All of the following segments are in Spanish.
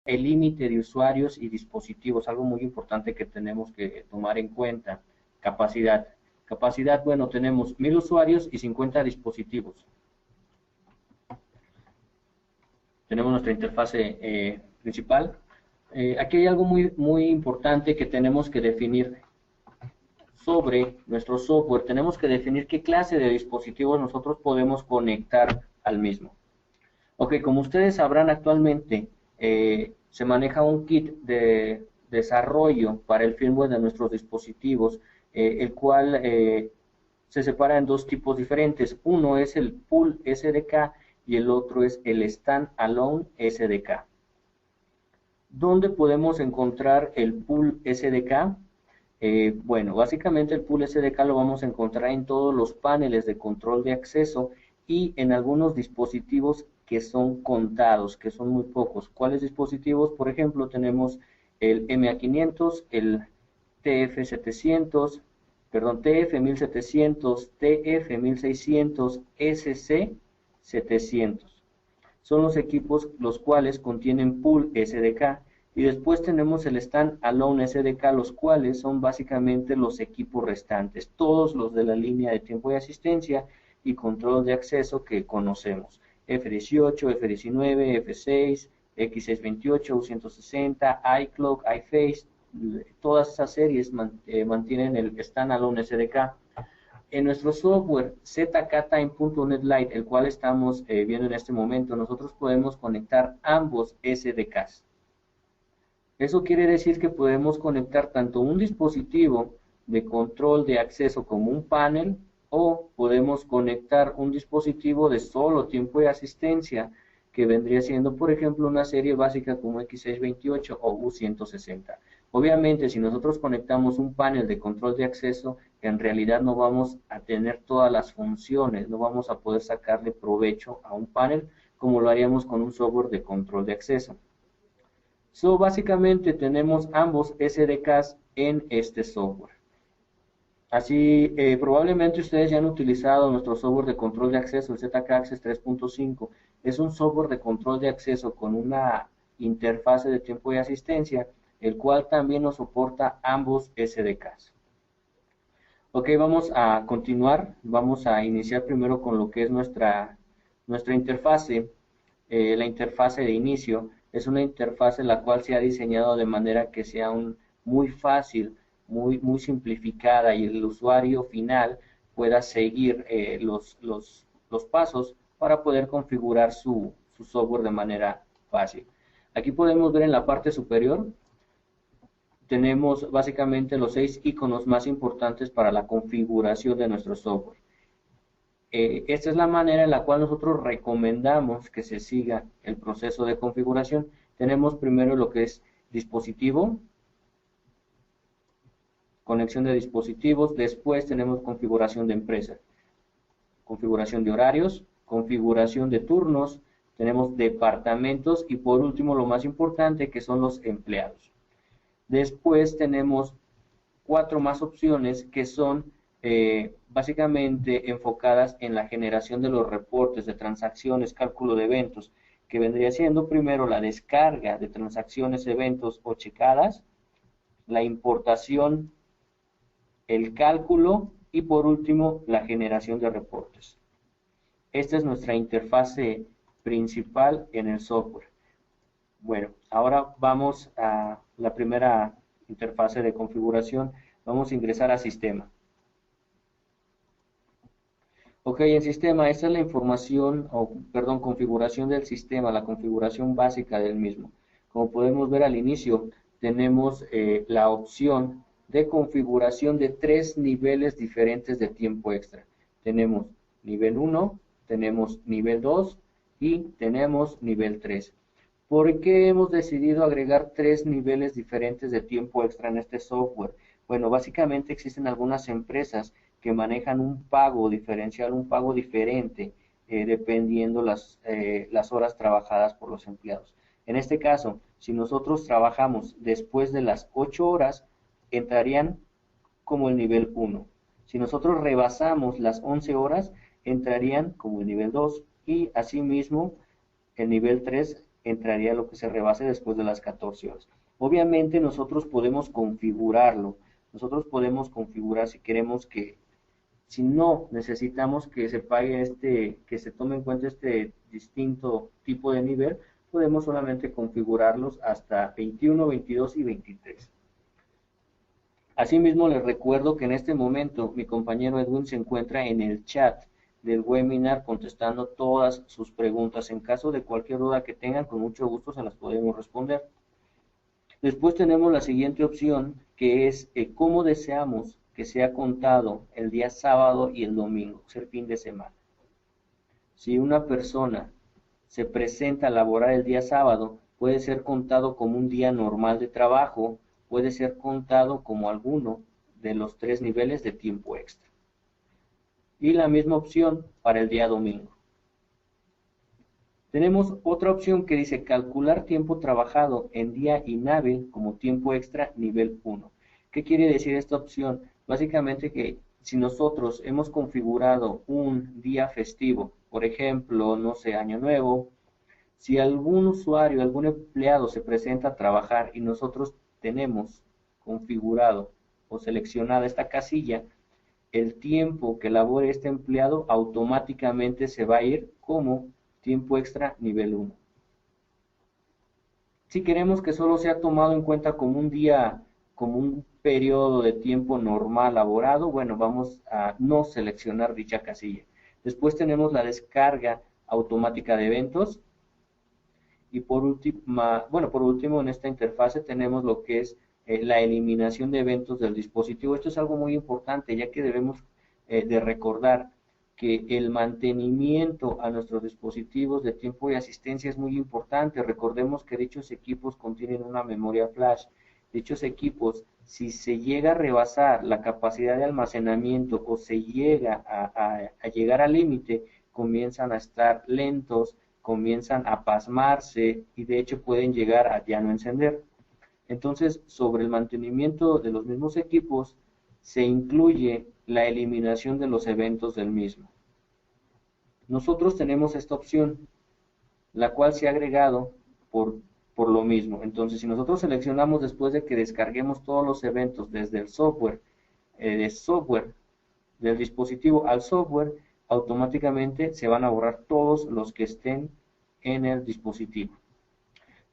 el límite de usuarios y dispositivos, algo muy importante que tenemos que tomar en cuenta. Capacidad. Capacidad, bueno, tenemos 1000 usuarios y 50 dispositivos. Tenemos nuestra interfase principal. Aquí hay algo muy importante que tenemos que definir sobre nuestro software. Tenemos que definir qué clase de dispositivos nosotros podemos conectar al mismo. Ok, como ustedes sabrán, actualmente se maneja un kit de desarrollo para el firmware de nuestros dispositivos, el cual se separa en dos tipos diferentes. Uno es el Pool SDK y el otro es el Standalone SDK. ¿Dónde podemos encontrar el Pool SDK? Bueno, básicamente el Pool SDK lo vamos a encontrar en todos los paneles de control de acceso y en algunos dispositivos que son contados, que son muy pocos. ¿Cuáles dispositivos? Por ejemplo, tenemos el MA500, el TF700, perdón, TF1700, TF1600, SC700. Son los equipos los cuales contienen Pool SDK. Y después tenemos el Standalone SDK, los cuales son básicamente los equipos restantes, todos los de la línea de tiempo de asistencia y control de acceso que conocemos. F18, F19, F6, X628, U160, iClock, iFace, todas esas series mantienen el Standalone SDK. En nuestro software zktime.net Lite, el cual estamos viendo en este momento, nosotros podemos conectar ambos SDKs. Eso quiere decir que podemos conectar tanto un dispositivo de control de acceso como un panel, o podemos conectar un dispositivo de solo tiempo de asistencia, que vendría siendo, por ejemplo, una serie básica como X628 o U160. Obviamente, si nosotros conectamos un panel de control de acceso, en realidad no vamos a tener todas las funciones, no vamos a poder sacarle provecho a un panel como lo haríamos con un software de control de acceso. Básicamente tenemos ambos SDKs en este software. Así, probablemente ustedes ya han utilizado nuestro software de control de acceso, el ZK Access 3.5. Es un software de control de acceso con una interfase de tiempo de asistencia, el cual también nos soporta ambos SDKs. Ok, vamos a continuar. Vamos a iniciar primero con lo que es nuestra interfase, la interfase de inicio. Es una interfase la cual se ha diseñado de manera que sea muy fácil, muy simplificada, y el usuario final pueda seguir los pasos para poder configurar su software de manera fácil. Aquí podemos ver en la parte superior, tenemos básicamente los 6 iconos más importantes para la configuración de nuestro software. Esta es la manera en la cual nosotros recomendamos que se siga el proceso de configuración. Tenemos primero lo que es dispositivo, conexión de dispositivos, después tenemos configuración de empresa, configuración de horarios, configuración de turnos, tenemos departamentos y por último lo más importante, que son los empleados. Después tenemos 4 más opciones que son básicamente enfocadas en la generación de los reportes de transacciones, cálculo de eventos, que vendría siendo primero la descarga de transacciones, eventos o checadas, la importación, el cálculo y por último la generación de reportes. Esta es nuestra interfase principal en el software. Bueno, ahora vamos a la primera interfase de configuración. Vamos a ingresar a sistema. Ok, en sistema, esta es la información, configuración del sistema, la configuración básica del mismo. Como podemos ver al inicio, tenemos la opción de configuración de 3 niveles diferentes de tiempo extra. Tenemos nivel 1, tenemos nivel 2 y tenemos nivel 3. ¿Por qué hemos decidido agregar 3 niveles diferentes de tiempo extra en este software? Bueno, básicamente existen algunas empresas que manejan un pago diferencial, un pago diferente, dependiendo las horas trabajadas por los empleados. En este caso, si nosotros trabajamos después de las 8 horas, entrarían como el nivel 1. Si nosotros rebasamos las 11 horas, entrarían como el nivel 2. Y asimismo, el nivel 3 entraría lo que se rebase después de las 14 horas. Obviamente nosotros podemos configurarlo. Nosotros podemos configurar si queremos que, si no necesitamos que se pague que se tome en cuenta este distinto tipo de nivel, podemos solamente configurarlos hasta 21, 22 y 23. Asimismo, les recuerdo que en este momento mi compañero Edwin se encuentra en el chat del webinar contestando todas sus preguntas. En caso de cualquier duda que tengan, con mucho gusto se las podemos responder. Después tenemos la siguiente opción, que es cómo deseamos que sea contado el día sábado y el domingo, es el fin de semana. Si una persona se presenta a laborar el día sábado, puede ser contado como un día normal de trabajo, puede ser contado como alguno de los 3 niveles de tiempo extra. Y la misma opción para el día domingo. Tenemos otra opción que dice calcular tiempo trabajado en día inhábil como tiempo extra nivel 1. ¿Qué quiere decir esta opción? Básicamente que si nosotros hemos configurado un día festivo, por ejemplo, no sé, Año Nuevo, si algún usuario, algún empleado se presenta a trabajar y nosotros tenemos configurado o seleccionada esta casilla, el tiempo que labore este empleado automáticamente se va a ir como tiempo extra nivel 1. Si queremos que solo sea tomado en cuenta como un día, como un periodo de tiempo normal laborado, bueno, vamos a no seleccionar dicha casilla. Después tenemos la descarga automática de eventos. Y por último, en esta interfase tenemos lo que es la eliminación de eventos del dispositivo. Esto es algo muy importante, ya que debemos de recordar que el mantenimiento a nuestros dispositivos de tiempo y asistencia es muy importante. Recordemos que dichos equipos contienen una memoria flash. Dichos equipos, si se llega a rebasar la capacidad de almacenamiento o se llega a llegar al límite, comienzan a estar lentos, comienzan a pasmarse y de hecho pueden llegar a ya no encender. Entonces, sobre el mantenimiento de los mismos equipos, se incluye la eliminación de los eventos del mismo. Nosotros tenemos esta opción, la cual se ha agregado por lo mismo. Entonces, si nosotros seleccionamos después de que descarguemos todos los eventos desde el software, del dispositivo al software, automáticamente se van a borrar todos los que estén en el dispositivo.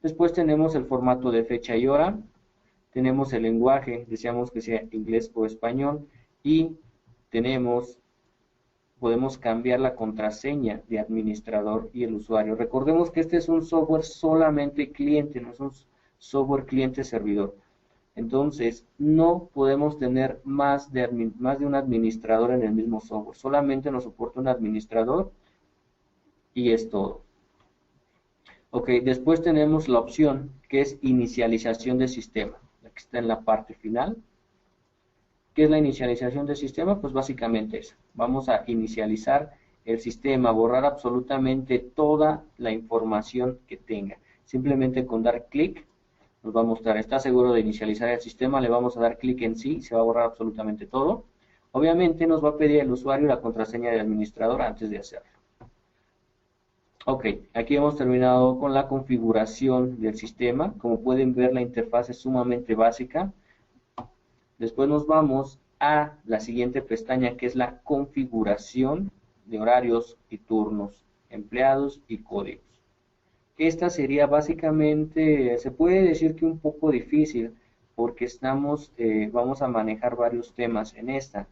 Después tenemos el formato de fecha y hora, tenemos el lenguaje, deseamos que sea inglés o español, y podemos cambiar la contraseña de administrador y el usuario. Recordemos que este es un software solamente cliente, no es un software cliente-servidor. Entonces, no podemos tener más de un administrador en el mismo software. Solamente nos soporta un administrador y es todo. Ok, después tenemos la opción que es inicialización de sistema. Aquí está en la parte final. ¿Qué es la inicialización del sistema? Pues básicamente eso. Vamos a inicializar el sistema, borrar absolutamente toda la información que tenga. Simplemente con dar clic nos va a mostrar, ¿está seguro de inicializar el sistema? Le vamos a dar clic en sí, se va a borrar absolutamente todo. Obviamente nos va a pedir el usuario la contraseña del administrador antes de hacerlo. Ok, aquí hemos terminado con la configuración del sistema. Como pueden ver, la interfaz es sumamente básica. Después nos vamos a la siguiente pestaña, que es la configuración de horarios y turnos, empleados y códigos. Esta sería básicamente, se puede decir que un poco difícil, porque vamos a manejar varios temas en esta.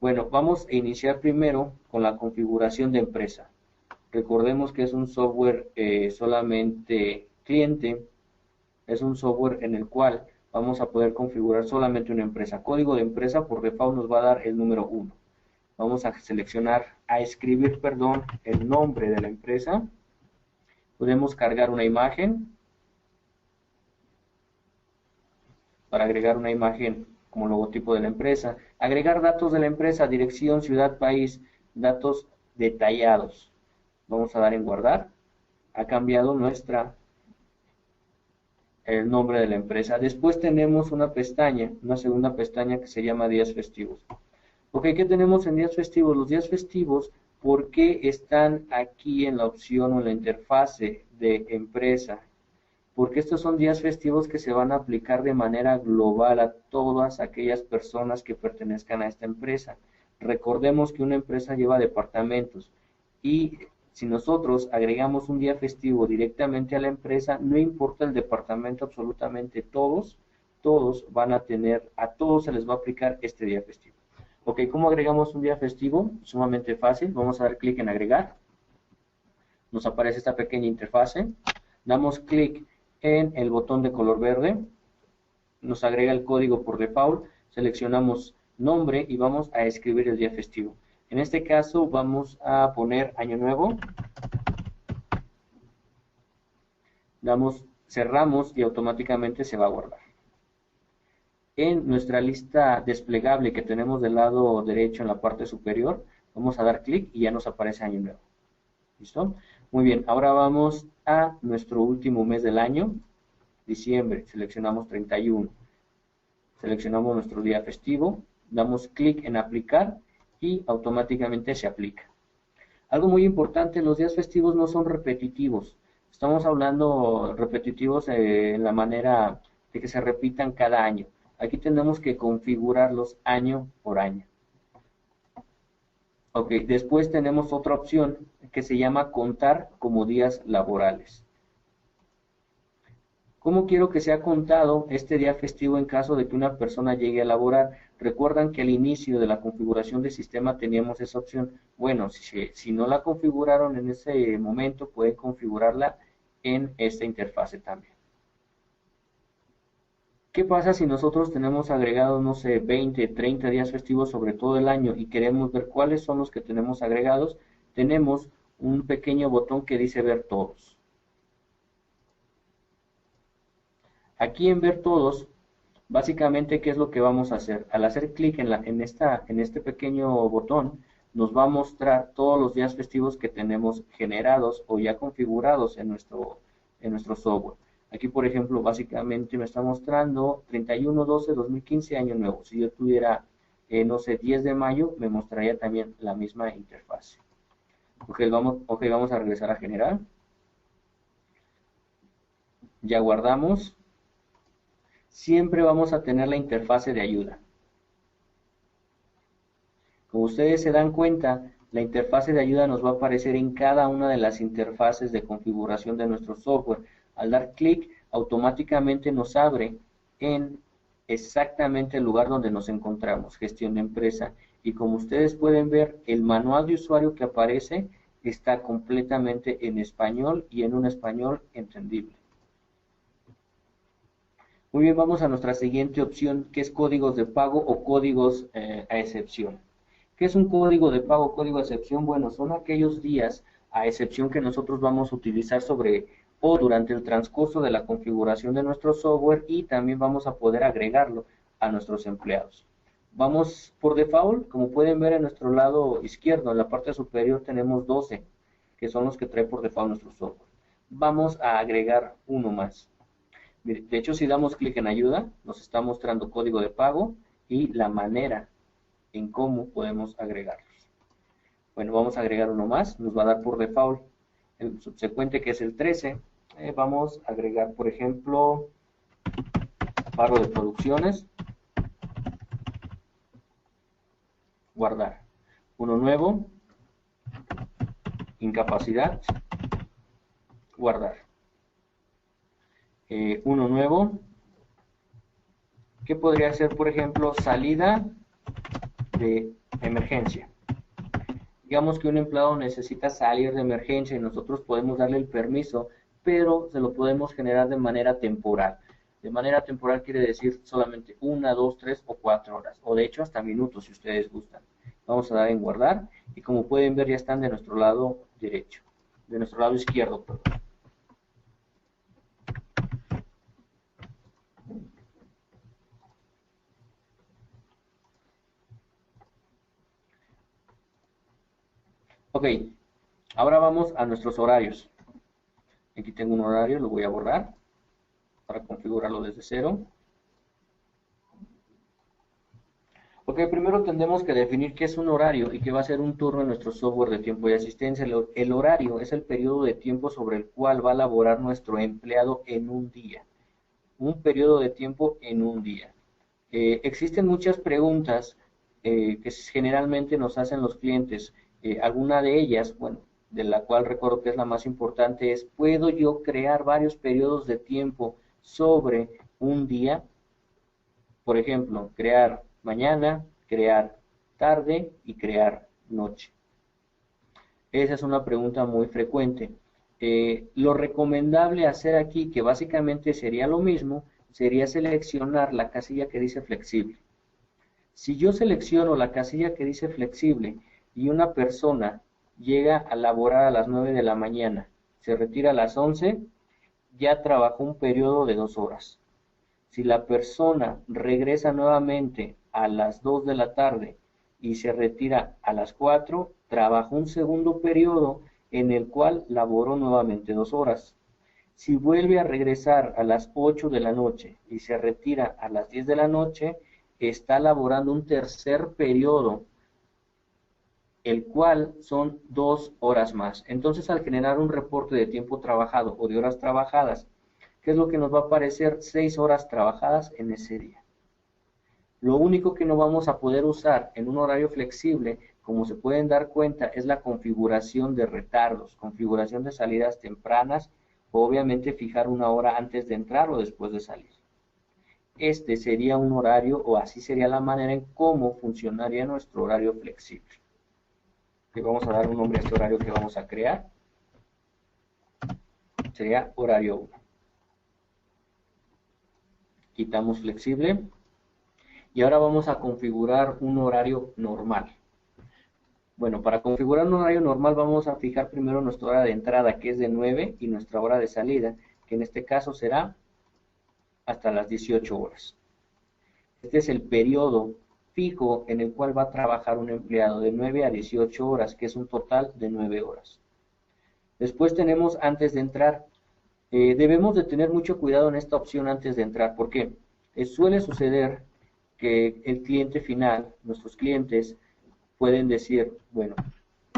Bueno, vamos a iniciar primero con la configuración de empresa. Recordemos que es un software solamente cliente, es un software en el cual vamos a poder configurar solamente una empresa. Código de empresa por default nos va a dar el número 1. Vamos a escribir el nombre de la empresa. Podemos cargar una imagen para agregar una imagen como logotipo de la empresa. Agregar datos de la empresa, dirección, ciudad, país, datos detallados. Vamos a dar en guardar. Ha cambiado el nombre de la empresa. Después tenemos una segunda pestaña que se llama días festivos. Ok, ¿qué tenemos en días festivos? Los días festivos ¿Por qué están aquí en la opción o en la interfase de empresa? Porque estos son días festivos que se van a aplicar de manera global a todas aquellas personas que pertenezcan a esta empresa. Recordemos que una empresa lleva departamentos y si nosotros agregamos un día festivo directamente a la empresa, no importa el departamento, absolutamente todos van a tener, a todos se les va a aplicar este día festivo. Ok, ¿cómo agregamos un día festivo? Sumamente fácil, vamos a dar clic en agregar, nos aparece esta pequeña interfase, damos clic en el botón de color verde, nos agrega el código por default, seleccionamos nombre y vamos a escribir el día festivo. En este caso vamos a poner Año Nuevo, cerramos y automáticamente se va a guardar. En nuestra lista desplegable que tenemos del lado derecho en la parte superior, vamos a dar clic y ya nos aparece Año Nuevo. ¿Listo? Muy bien, ahora vamos a nuestro último mes del año, diciembre, seleccionamos 31, seleccionamos nuestro día festivo, damos clic en aplicar y automáticamente se aplica. Algo muy importante, los días festivos no son repetitivos, estamos hablando repetitivos en la manera de que se repitan cada año. Aquí tenemos que configurarlos año por año. Ok, después tenemos otra opción que se llama contar como días laborales. ¿Cómo quiero que sea contado este día festivo en caso de que una persona llegue a laborar? Recuerdan que al inicio de la configuración del sistema teníamos esa opción. Bueno, si no la configuraron en ese momento, pueden configurarla en esta interfase también. ¿Qué pasa si nosotros tenemos agregados, no sé, 20, 30 días festivos sobre todo el año y queremos ver cuáles son los que tenemos agregados? Tenemos un pequeño botón que dice ver todos. Aquí en ver todos, básicamente, ¿qué es lo que vamos a hacer? Al hacer clic en este pequeño botón, nos va a mostrar todos los días festivos que tenemos generados o ya configurados en nuestro software. Aquí, por ejemplo, básicamente me está mostrando 31/12/2015, año nuevo. Si yo tuviera, no sé, 10 de mayo, me mostraría también la misma interfase. Ok, vamos a regresar a generar. Ya guardamos. Siempre vamos a tener la interfase de ayuda. Como ustedes se dan cuenta, la interfase de ayuda nos va a aparecer en cada una de las interfaces de configuración de nuestro software. Al dar clic, automáticamente nos abre en exactamente el lugar donde nos encontramos, gestión de empresa. Y como ustedes pueden ver, el manual de usuario que aparece está completamente en español y en un español entendible. Muy bien, vamos a nuestra siguiente opción, que es códigos de pago o códigos a excepción. ¿Qué es un código de pago, código a excepción? Bueno, son aquellos días a excepción que nosotros vamos a utilizar sobre o durante el transcurso de la configuración de nuestro software y también vamos a poder agregarlo a nuestros empleados. Vamos por default, como pueden ver en nuestro lado izquierdo, en la parte superior tenemos 12, que son los que trae por default nuestro software. Vamos a agregar uno más. De hecho, si damos clic en ayuda, nos está mostrando código de pago y la manera en cómo podemos agregarlos. Bueno, vamos a agregar uno más, nos va a dar por default el subsecuente que es el 13. Vamos a agregar, por ejemplo, paro de producciones, guardar. Uno nuevo, incapacidad, guardar. Uno nuevo, que podría ser, por ejemplo, salida de emergencia. Digamos que un empleado necesita salir de emergencia y nosotros podemos darle el permiso, pero se lo podemos generar de manera temporal. De manera temporal quiere decir solamente 1, 2, 3 o 4 horas, o de hecho hasta minutos si ustedes gustan. Vamos a dar en guardar y como pueden ver ya están de nuestro lado derecho, de nuestro lado izquierdo, perdón. Ok, ahora vamos a nuestros horarios. Aquí tengo un horario, lo voy a borrar para configurarlo desde cero. Ok, Ok, primero tendremos que definir qué es un horario y qué va a ser un turno en nuestro software de tiempo y asistencia. El horario es el periodo de tiempo sobre el cual va a laborar nuestro empleado en un día. Un periodo de tiempo en un día. Existen muchas preguntas que generalmente nos hacen los clientes. Alguna de ellas, bueno, de la cual recuerdo que es la más importante, es: ¿puedo yo crear varios periodos de tiempo sobre un día? Por ejemplo, crear mañana, crear tarde y crear noche. Esa es una pregunta muy frecuente. Lo recomendable hacer aquí, que básicamente sería lo mismo, sería seleccionar la casilla que dice flexible. Si yo selecciono la casilla que dice flexible y una persona llega a laborar a las 9 de la mañana, se retira a las 11, ya trabajó un periodo de 2 horas. Si la persona regresa nuevamente a las 2 de la tarde y se retira a las 4, trabajó un segundo periodo en el cual laboró nuevamente 2 horas. Si vuelve a regresar a las 8 de la noche y se retira a las 10 de la noche, está laborando un tercer periodo, el cual son 2 horas más. Entonces, al generar un reporte de tiempo trabajado o de horas trabajadas, ¿qué es lo que nos va a aparecer? 6 horas trabajadas en ese día. Lo único que no vamos a poder usar en un horario flexible, como se pueden dar cuenta, es la configuración de retardos, configuración de salidas tempranas, o obviamente fijar una hora antes de entrar o después de salir. Este sería un horario, o así sería la manera en cómo funcionaría nuestro horario flexible. Le vamos a dar un nombre a este horario que vamos a crear. Sería horario 1. Quitamos flexible. Y ahora vamos a configurar un horario normal. Bueno, para configurar un horario normal vamos a fijar primero nuestra hora de entrada, que es de 9, y nuestra hora de salida, que en este caso será hasta las 18 horas. Este es el periodo fijo en el cual va a trabajar un empleado, de 9 a 18 horas, que es un total de 9 horas. Después tenemos antes de entrar. Debemos de tener mucho cuidado en esta opción antes de entrar. ¿Por qué? Suele suceder que el cliente final, nuestros clientes, pueden decir: bueno,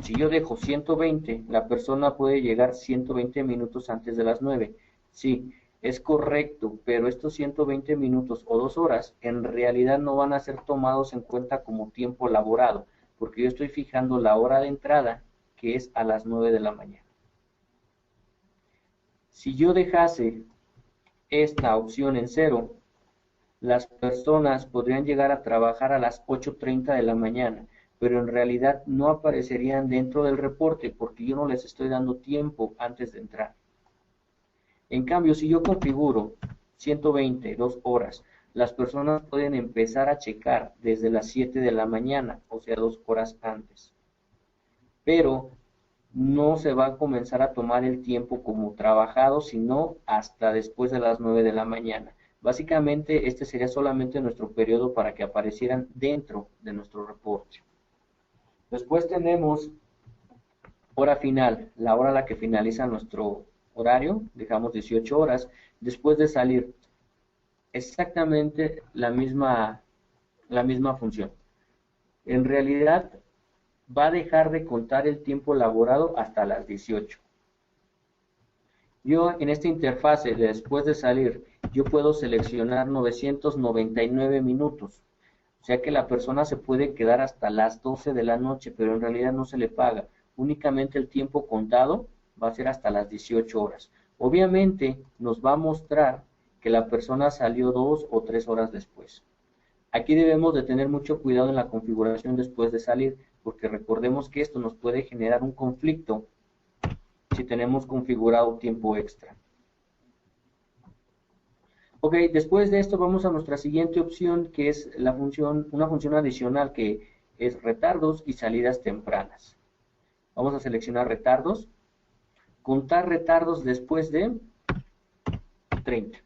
si yo dejo 120, la persona puede llegar 120 minutos antes de las 9. Sí, es correcto, pero estos 120 minutos o 2 horas en realidad no van a ser tomados en cuenta como tiempo laborado, porque yo estoy fijando la hora de entrada, que es a las 9 de la mañana. Si yo dejase esta opción en 0, las personas podrían llegar a trabajar a las 8:30 de la mañana, pero en realidad no aparecerían dentro del reporte porque yo no les estoy dando tiempo antes de entrar. En cambio, si yo configuro 120, 2 horas, las personas pueden empezar a checar desde las 7 de la mañana, o sea, 2 horas antes. Pero no se va a comenzar a tomar el tiempo como trabajado, sino hasta después de las 9 de la mañana. Básicamente, este sería solamente nuestro periodo para que aparecieran dentro de nuestro reporte. Después tenemos hora final, la hora a la que finaliza nuestro horario, dejamos 18 horas, después de salir. Exactamente la misma función. En realidad, va a dejar de contar el tiempo laborado hasta las 18. Yo en esta interfase, después de salir, yo puedo seleccionar 999 minutos. O sea que la persona se puede quedar hasta las 12 de la noche, pero en realidad no se le paga. Únicamente el tiempo contado va a ser hasta las 18 horas. Obviamente nos va a mostrar que la persona salió 2 o 3 horas después. Aquí debemos de tener mucho cuidado en la configuración después de salir, porque recordemos que esto nos puede generar un conflicto si tenemos configurado tiempo extra. Ok, después de esto vamos a nuestra siguiente opción, que es una función adicional, que es retardos y salidas tempranas. Vamos a seleccionar retardos, contar retardos después de 30.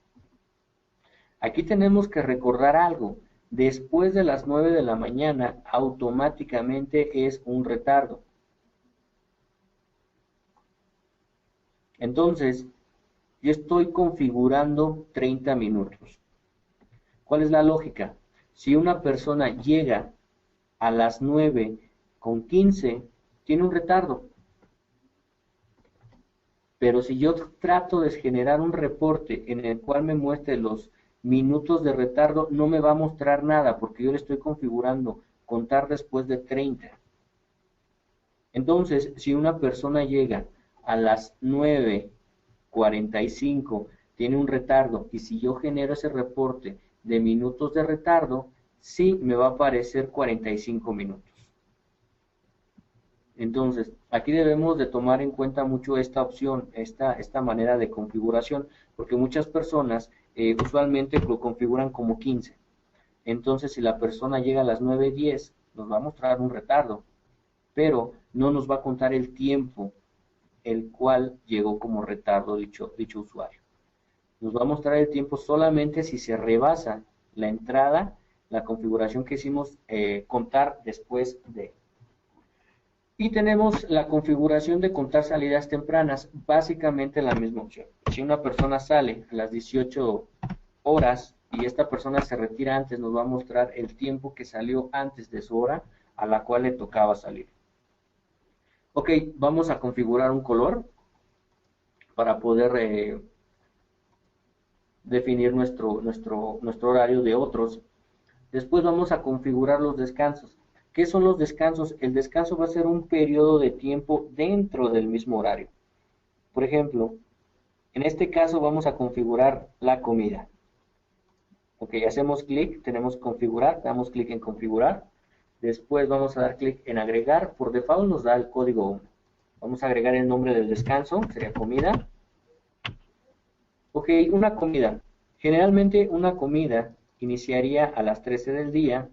Aquí tenemos que recordar algo: después de las 9 de la mañana automáticamente es un retardo. Entonces, yo estoy configurando 30 minutos. ¿Cuál es la lógica? Si una persona llega a las 9:15, tiene un retardo. Pero si yo trato de generar un reporte en el cual me muestre los minutos de retardo, no me va a mostrar nada porque yo le estoy configurando contar después de 30. Entonces, si una persona llega a las 9:45, tiene un retardo, y si yo genero ese reporte de minutos de retardo, sí me va a aparecer 45 minutos. Entonces, aquí debemos de tomar en cuenta mucho esta opción, esta manera de configuración, porque muchas personas usualmente lo configuran como 15. Entonces, si la persona llega a las 9:10, nos va a mostrar un retardo, pero no nos va a contar el tiempo el cual llegó como retardo dicho usuario. Nos va a mostrar el tiempo solamente si se rebasa la entrada, la configuración que hicimos, contar después de. Y tenemos la configuración de contar salidas tempranas, básicamente la misma opción. Si una persona sale a las 18 horas y esta persona se retira antes, nos va a mostrar el tiempo que salió antes de su hora a la cual le tocaba salir. Ok, vamos a configurar un color para poder definir nuestro horario de otros. Después vamos a configurar los descansos. ¿Qué son los descansos? El descanso va a ser un periodo de tiempo dentro del mismo horario. Por ejemplo, en este caso vamos a configurar la comida. Ok, hacemos clic, tenemos configurar, damos clic en configurar. Después vamos a dar clic en agregar. Por default nos da el código 1. Vamos a agregar el nombre del descanso, sería comida. Ok, una comida. Generalmente una comida iniciaría a las 13 del día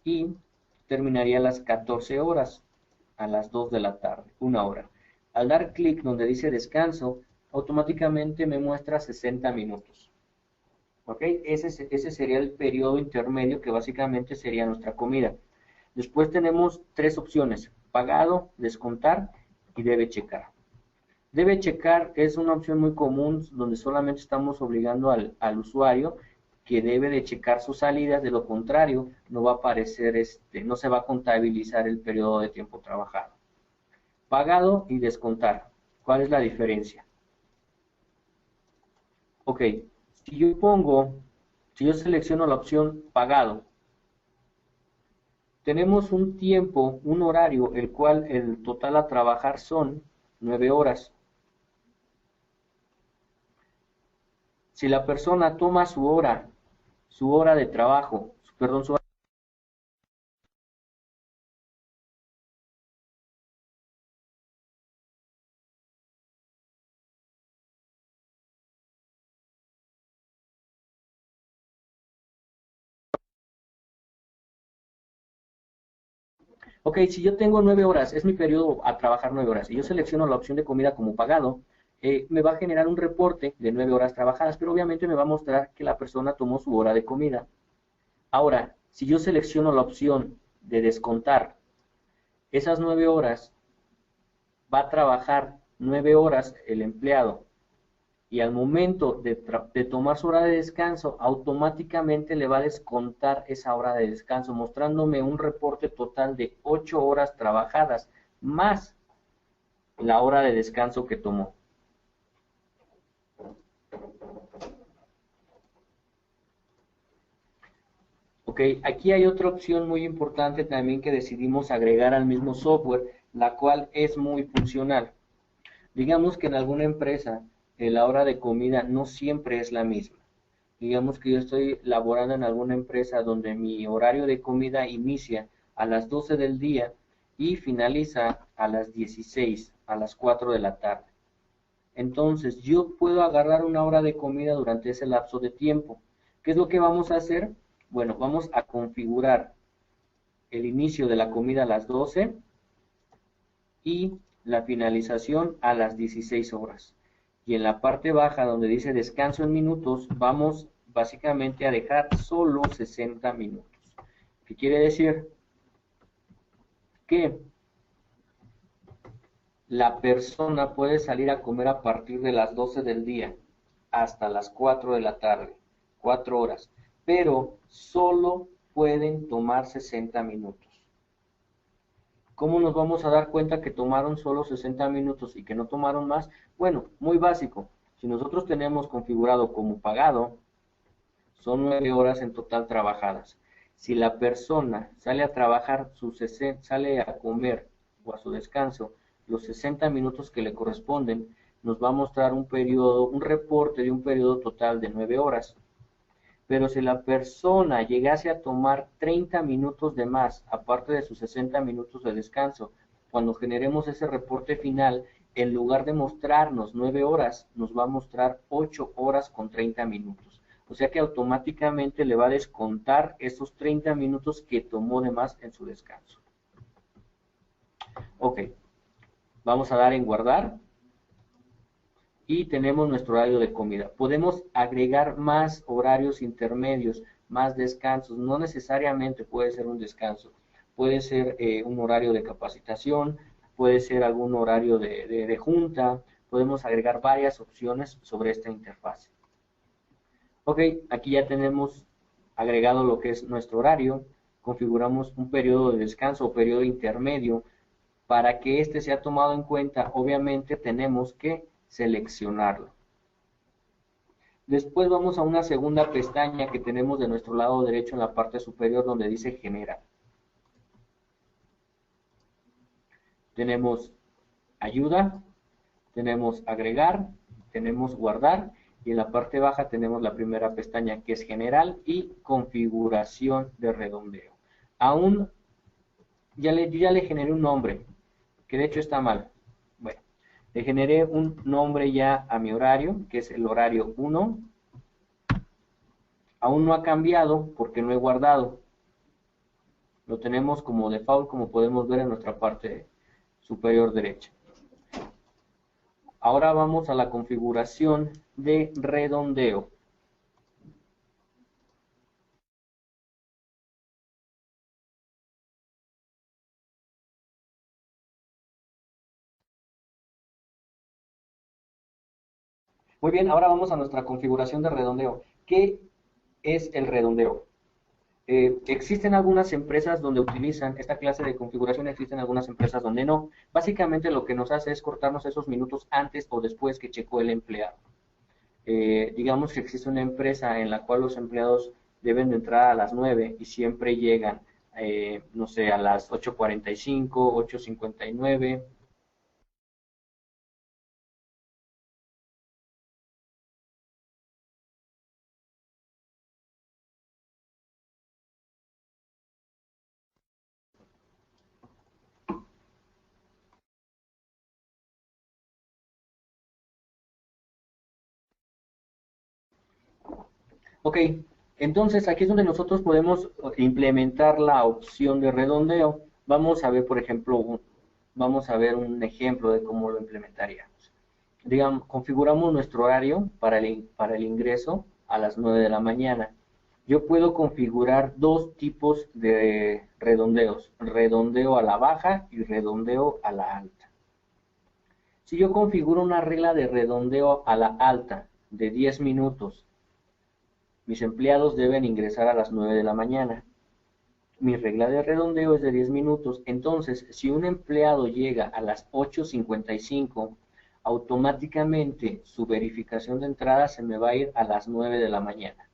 y terminaría a las 14 horas, a las 2 de la tarde, una hora. Al dar clic donde dice descanso, automáticamente me muestra 60 minutos. ¿Ok? Ese sería el periodo intermedio que básicamente sería nuestra comida. Después tenemos tres opciones: pagado, descontar y debe checar. Debe checar es una opción muy común donde solamente estamos obligando al usuario que debe de checar sus salidas, de lo contrario no va a aparecer, no se va a contabilizar el periodo de tiempo trabajado. Pagado y descontar. ¿Cuál es la diferencia? Ok, si yo selecciono la opción pagado, tenemos un tiempo, un horario, el cual el total a trabajar son 9 horas. Si la persona toma su hora de trabajo, perdón, su hora. Ok, si yo tengo 9 horas, es mi periodo a trabajar 9 horas, y yo selecciono la opción de comida como pagado, me va a generar un reporte de 9 horas trabajadas, pero obviamente me va a mostrar que la persona tomó su hora de comida. Ahora, si yo selecciono la opción de descontar, esas 9 horas va a trabajar 9 horas el empleado, y al momento de tomar su hora de descanso, automáticamente le va a descontar esa hora de descanso, mostrándome un reporte total de 8 horas trabajadas, más la hora de descanso que tomó. Ok, aquí hay otra opción muy importante también que decidimos agregar al mismo software, la cual es muy funcional. Digamos que en alguna empresa la hora de comida no siempre es la misma. Digamos que yo estoy laborando en alguna empresa donde mi horario de comida inicia a las 12 del día y finaliza a las 16, a las 4 de la tarde. Entonces yo puedo agarrar una hora de comida durante ese lapso de tiempo. ¿Qué es lo que vamos a hacer? Bueno, vamos a configurar el inicio de la comida a las 12 y la finalización a las 16 horas. Y en la parte baja donde dice descanso en minutos, vamos básicamente a dejar solo 60 minutos. ¿Qué quiere decir? Que la persona puede salir a comer a partir de las 12 del día hasta las 4 de la tarde, 4 horas, pero solo pueden tomar 60 minutos. ¿Cómo nos vamos a dar cuenta que tomaron solo 60 minutos y que no tomaron más? Bueno, muy básico. Si nosotros tenemos configurado como pagado, son 9 horas en total trabajadas. Si la persona sale a trabajar, sale a comer o a su descanso, los 60 minutos que le corresponden, nos va a mostrar un periodo, un reporte de un periodo total de 9 horas. Pero si la persona llegase a tomar 30 minutos de más, aparte de sus 60 minutos de descanso, cuando generemos ese reporte final, en lugar de mostrarnos 9 horas, nos va a mostrar 8 horas con 30 minutos. O sea que automáticamente le va a descontar esos 30 minutos que tomó de más en su descanso. Ok, vamos a dar en guardar. Y tenemos nuestro horario de comida. Podemos agregar más horarios intermedios, más descansos. No necesariamente puede ser un descanso. Puede ser un horario de capacitación, puede ser algún horario de junta. Podemos agregar varias opciones sobre esta interfaz. Ok, aquí ya tenemos agregado lo que es nuestro horario. Configuramos un periodo de descanso o periodo intermedio. Para que este sea tomado en cuenta, obviamente tenemos que seleccionarlo. Después vamos a una segunda pestaña que tenemos de nuestro lado derecho en la parte superior donde dice generar. Tenemos ayuda, tenemos agregar, tenemos guardar y en la parte baja tenemos la primera pestaña que es general y configuración de redondeo. Aún yo ya le generé un nombre, que de hecho está mal. Bueno, le generé un nombre ya a mi horario, que es el horario 1. Aún no ha cambiado porque no he guardado. Lo tenemos como default, como podemos ver en nuestra parte superior derecha. Ahora vamos a la configuración de redondeo. Muy bien, ahora vamos a nuestra configuración de redondeo. ¿Qué es el redondeo? Existen algunas empresas donde utilizan esta clase de configuración, existen algunas empresas donde no. Básicamente lo que nos hace es cortarnos esos minutos antes o después que checó el empleado. Digamos que existe una empresa en la cual los empleados deben de entrar a las 9 y siempre llegan, no sé, a las 8:45, 8:59. Ok, entonces aquí es donde nosotros podemos implementar la opción de redondeo. Vamos a ver, por ejemplo, vamos a ver un ejemplo de cómo lo implementaríamos. Digamos, configuramos nuestro horario para el ingreso a las 9 de la mañana. Yo puedo configurar dos tipos de redondeos, redondeo a la baja y redondeo a la alta. Si yo configuro una regla de redondeo a la alta de 10 minutos, mis empleados deben ingresar a las 9 de la mañana. Mi regla de redondeo es de 10 minutos. Entonces, si un empleado llega a las 8:55, automáticamente su verificación de entrada se me va a ir a las 9 de la mañana.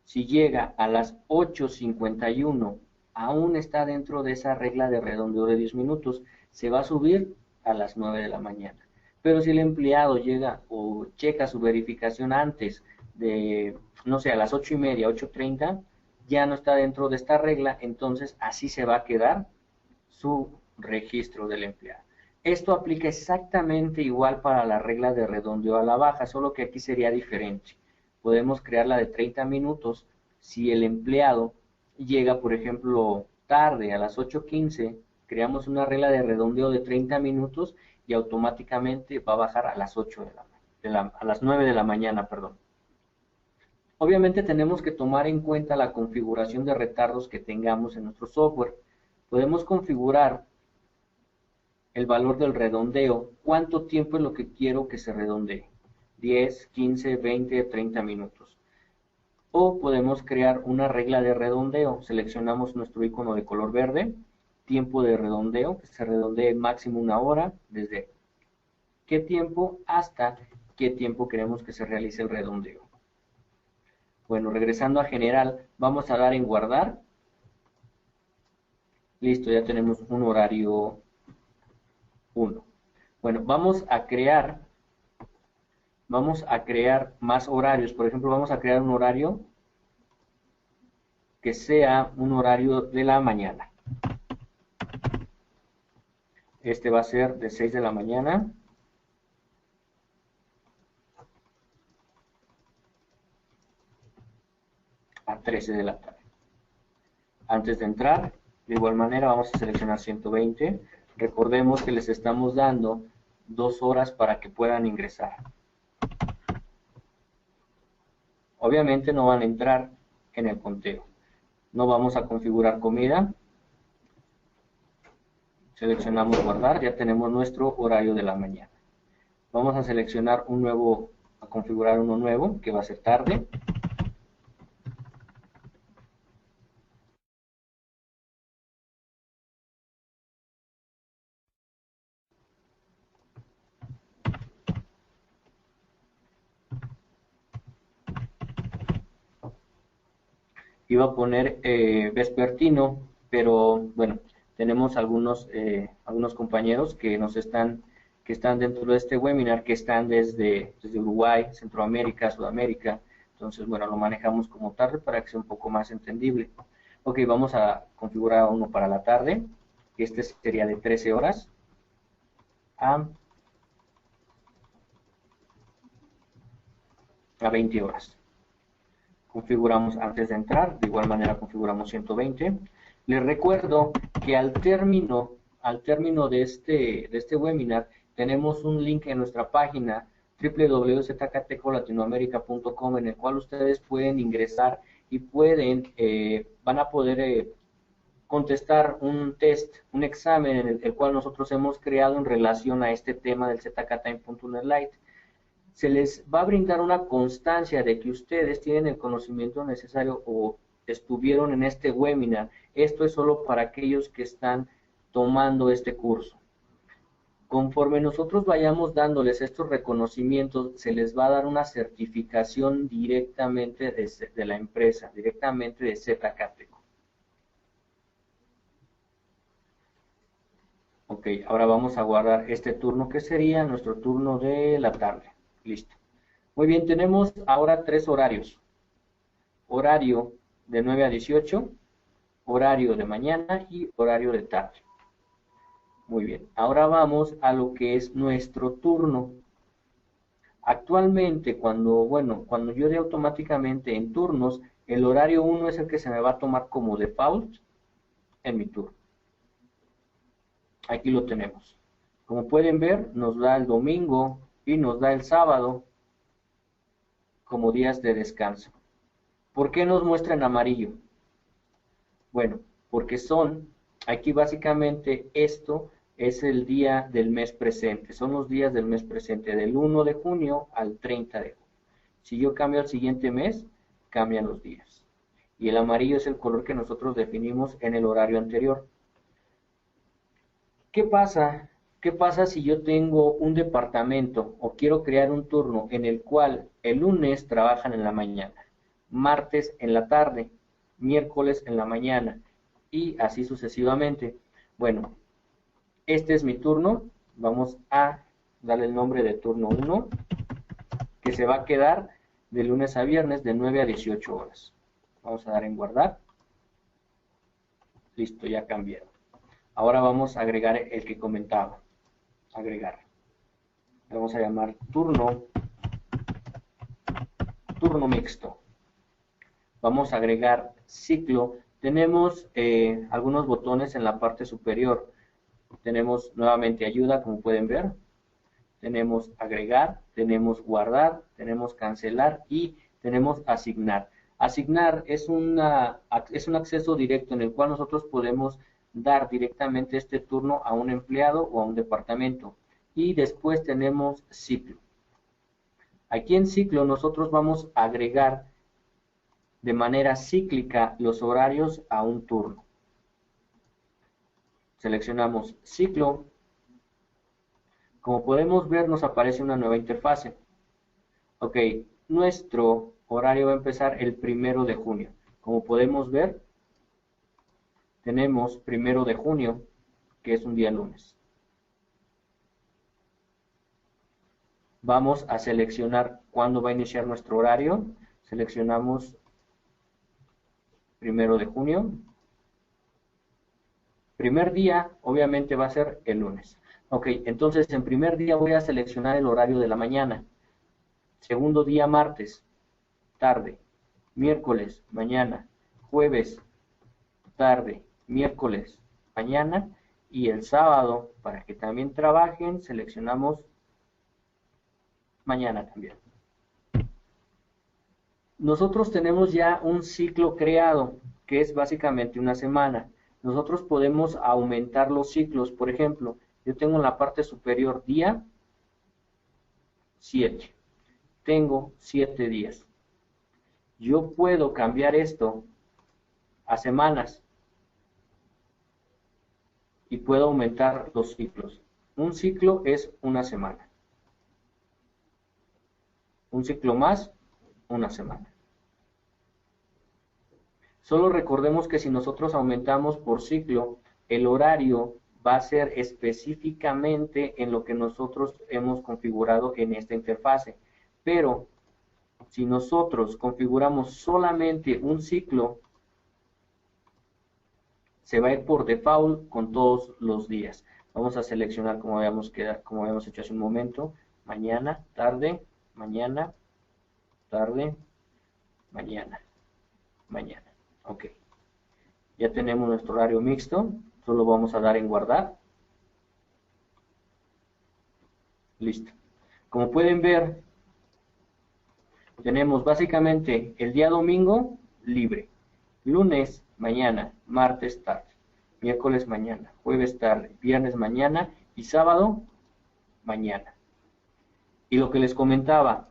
Si llega a las 8:51, aún está dentro de esa regla de redondeo de 10 minutos, se va a subir a las 9 de la mañana. Pero si el empleado llega o checa su verificación antes de, no sé, a las 8:30, 8:30, ya no está dentro de esta regla, entonces así se va a quedar su registro del empleado. Esto aplica exactamente igual para la regla de redondeo a la baja, solo que aquí sería diferente. Podemos crearla de 30 minutos si el empleado llega, por ejemplo, tarde a las 8:15, creamos una regla de redondeo de 30 minutos y automáticamente va a bajar a las 8 a las 9 de la mañana, perdón. Obviamente tenemos que tomar en cuenta la configuración de retardos que tengamos en nuestro software. Podemos configurar el valor del redondeo, cuánto tiempo es lo que quiero que se redondee, 10, 15, 20, 30 minutos. O podemos crear una regla de redondeo, seleccionamos nuestro icono de color verde, tiempo de redondeo, que se redondee máximo 1 hora, desde qué tiempo hasta qué tiempo queremos que se realice el redondeo. Bueno, regresando a general, vamos a dar en guardar. Listo, ya tenemos un horario 1. Bueno, vamos a crear más horarios. Por ejemplo, vamos a crear un horario que sea un horario de la mañana. Este va a ser de 6 de la mañana a 13 de la tarde. Antes de entrar, de igual manera vamos a seleccionar 120. Recordemos que les estamos dando 2 horas para que puedan ingresar. Obviamente no van a entrar en el conteo. No vamos a configurar comida. Seleccionamos guardar, ya tenemos nuestro horario de la mañana. Vamos a seleccionar a configurar uno nuevo, que va a ser tarde. Iba a poner vespertino, pero bueno, tenemos algunos compañeros que están dentro de este webinar, que están desde Uruguay, Centroamérica, Sudamérica. Entonces, bueno, lo manejamos como tarde para que sea un poco más entendible. Ok, vamos a configurar uno para la tarde, que este sería de 13 horas a 20 horas. Configuramos antes de entrar, de igual manera configuramos 120. Les recuerdo que al término de este webinar tenemos un link en nuestra página www.zcatecolatinoamerica.com, en el cual ustedes pueden ingresar y van a poder contestar un test, un examen en el cual nosotros hemos creado en relación a este tema del zktime.net Lite. Se les va a brindar una constancia de que ustedes tienen el conocimiento necesario o estuvieron en este webinar. Esto es solo para aquellos que están tomando este curso. Conforme nosotros vayamos dándoles estos reconocimientos, se les va a dar una certificación directamente de la empresa, directamente de Zcateco. Ok, ahora vamos a guardar este turno, que sería nuestro turno de la tarde. Listo. Muy bien, tenemos ahora 3 horarios. Horario de 9 a 18, horario de mañana y horario de tarde. Muy bien, ahora vamos a lo que es nuestro turno. Actualmente, cuando yo dé automáticamente en turnos, el horario 1 es el que se me va a tomar como default en mi turno. Aquí lo tenemos. Como pueden ver, nos da el domingo y nos da el sábado como días de descanso. ¿Por qué nos muestra en amarillo? Bueno, porque aquí básicamente esto es el día del mes presente, son los días del mes presente, del 1 de junio al 30 de junio. Si yo cambio al siguiente mes, cambian los días. Y el amarillo es el color que nosotros definimos en el horario anterior. ¿Qué pasa? ¿Qué pasa si yo tengo un departamento o quiero crear un turno en el cual el lunes trabajan en la mañana, martes en la tarde, miércoles en la mañana y así sucesivamente? Bueno, este es mi turno. Vamos a darle el nombre de turno 1, que se va a quedar de lunes a viernes de 9 a 18 horas. Vamos a dar en guardar. Listo, ya cambiaron. Ahora vamos a agregar el que comentaba. Agregar. Le vamos a llamar turno mixto. Vamos a agregar ciclo. Tenemos algunos botones en la parte superior. Tenemos nuevamente ayuda, como pueden ver. Tenemos agregar, tenemos guardar, tenemos cancelar y tenemos asignar. Asignar es un acceso directo en el cual nosotros podemos dar directamente este turno a un empleado o a un departamento. Y después tenemos ciclo. Aquí en ciclo nosotros vamos a agregar de manera cíclica los horarios a un turno. Seleccionamos ciclo. Como podemos ver, nos aparece una nueva interfase. Ok, nuestro horario va a empezar el 1 de junio. Como podemos ver, tenemos 1 de junio, que es un día lunes. Vamos a seleccionar cuándo va a iniciar nuestro horario. Seleccionamos 1 de junio. Primer día, obviamente, va a ser el lunes. Ok, entonces en primer día voy a seleccionar el horario de la mañana. Segundo día, martes, tarde. Miércoles, mañana. Jueves, tarde. Miércoles, mañana. Y el sábado, para que también trabajen, seleccionamos mañana también. Nosotros tenemos ya un ciclo creado, que es básicamente una semana. Nosotros podemos aumentar los ciclos. Por ejemplo, yo tengo en la parte superior día 7. Tengo 7 días. Yo puedo cambiar esto a semanas y puedo aumentar los ciclos. Un ciclo es una semana. Un ciclo más, una semana. Solo recordemos que si nosotros aumentamos por ciclo, el horario va a ser específicamente en lo que nosotros hemos configurado en esta interfase. Pero si nosotros configuramos solamente un ciclo, se va a ir por default con todos los días. Vamos a seleccionar como habíamos hecho hace un momento, mañana, tarde, mañana, tarde, mañana, mañana. Ok. Ya tenemos nuestro horario mixto. Solo vamos a dar en guardar. Listo. Como pueden ver, tenemos básicamente el día domingo libre. Lunes, mañana, martes, tarde. Miércoles, mañana, jueves, tarde, viernes, mañana y sábado, mañana. Y lo que les comentaba,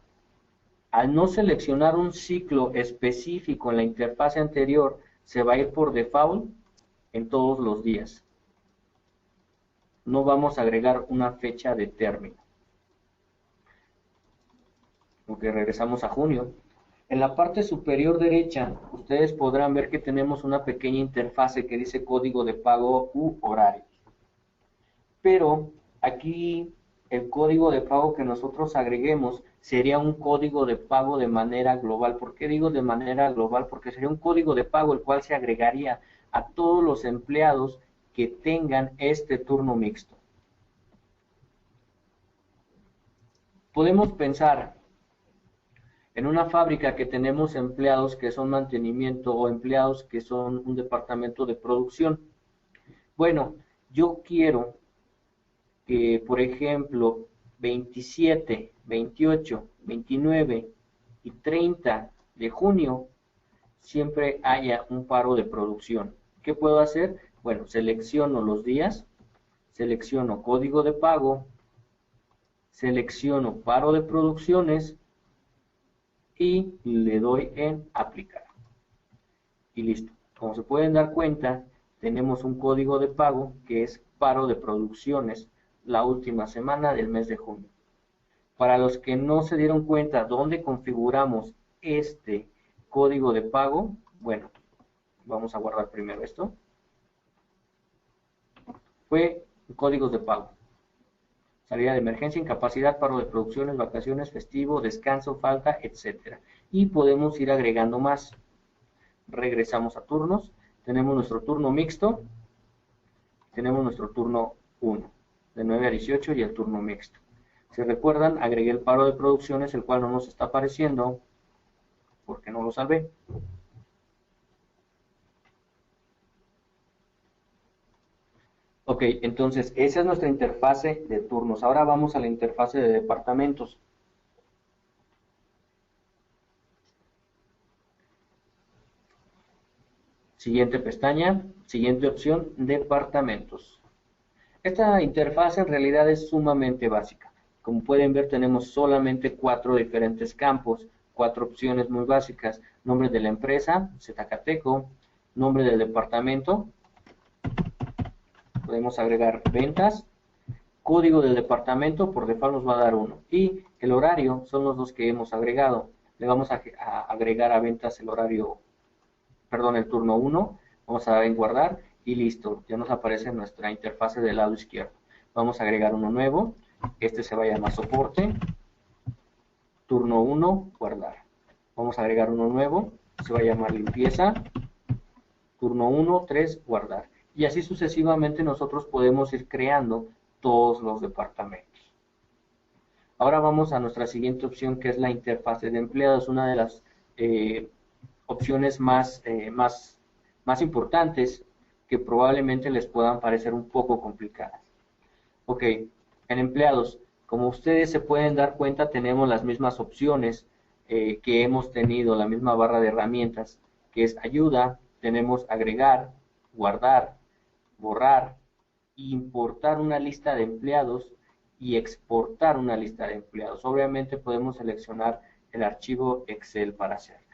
al no seleccionar un ciclo específico en la interfase anterior, se va a ir por default en todos los días. No vamos a agregar una fecha de término. Porque regresamos a junio. En la parte superior derecha, ustedes podrán ver que tenemos una pequeña interfase que dice código de pago u horario. Pero aquí el código de pago que nosotros agreguemos sería un código de pago de manera global. ¿Por qué digo de manera global? Porque sería un código de pago el cual se agregaría a todos los empleados que tengan este turno mixto. Podemos pensar en una fábrica que tenemos empleados que son mantenimiento o empleados que son un departamento de producción. Bueno, yo quiero que, por ejemplo, 27, 28, 29 y 30 de junio siempre haya un paro de producción. ¿Qué puedo hacer? Bueno, selecciono los días, selecciono código de pago, selecciono paro de producciones y le doy en aplicar. Y listo. Como se pueden dar cuenta, tenemos un código de pago que es paro de producciones la última semana del mes de junio. Para los que no se dieron cuenta dónde configuramos este código de pago, bueno, vamos a guardar primero esto. Fue códigos de pago. Salida de emergencia, incapacidad, paro de producciones, vacaciones, festivo, descanso, falta, etc. Y podemos ir agregando más. Regresamos a turnos. Tenemos nuestro turno mixto. Tenemos nuestro turno 1, de 9 a 18 y el turno mixto. Si recuerdan, agregué el paro de producciones, el cual no nos está apareciendo porque no lo salvé. Ok, entonces esa es nuestra interfase de turnos. Ahora vamos a la interfase de departamentos. Siguiente pestaña, siguiente opción, departamentos. Esta interfase en realidad es sumamente básica. Como pueden ver, tenemos solamente 4 diferentes campos, 4 opciones muy básicas. Nombre de la empresa, Zacatecas, nombre del departamento, podemos agregar ventas, código del departamento, por default nos va a dar 1, y el horario son los dos que hemos agregado. Le vamos a agregar a ventas el horario, perdón, el turno 1, vamos a dar en guardar y listo, ya nos aparece nuestra interfase del lado izquierdo. Vamos a agregar uno nuevo, este se va a llamar soporte, turno 1, guardar. Vamos a agregar uno nuevo, se va a llamar limpieza, turno 1, 3, guardar. Y así sucesivamente nosotros podemos ir creando todos los departamentos. Ahora vamos a nuestra siguiente opción, que es la interfase de empleados, una de las opciones más importantes que probablemente les puedan parecer un poco complicadas. Ok, en empleados, como ustedes se pueden dar cuenta, tenemos las mismas opciones que hemos tenido, la misma barra de herramientas, que es ayuda, tenemos agregar, guardar, borrar, importar una lista de empleados y exportar una lista de empleados. Obviamente podemos seleccionar el archivo Excel para hacerlo.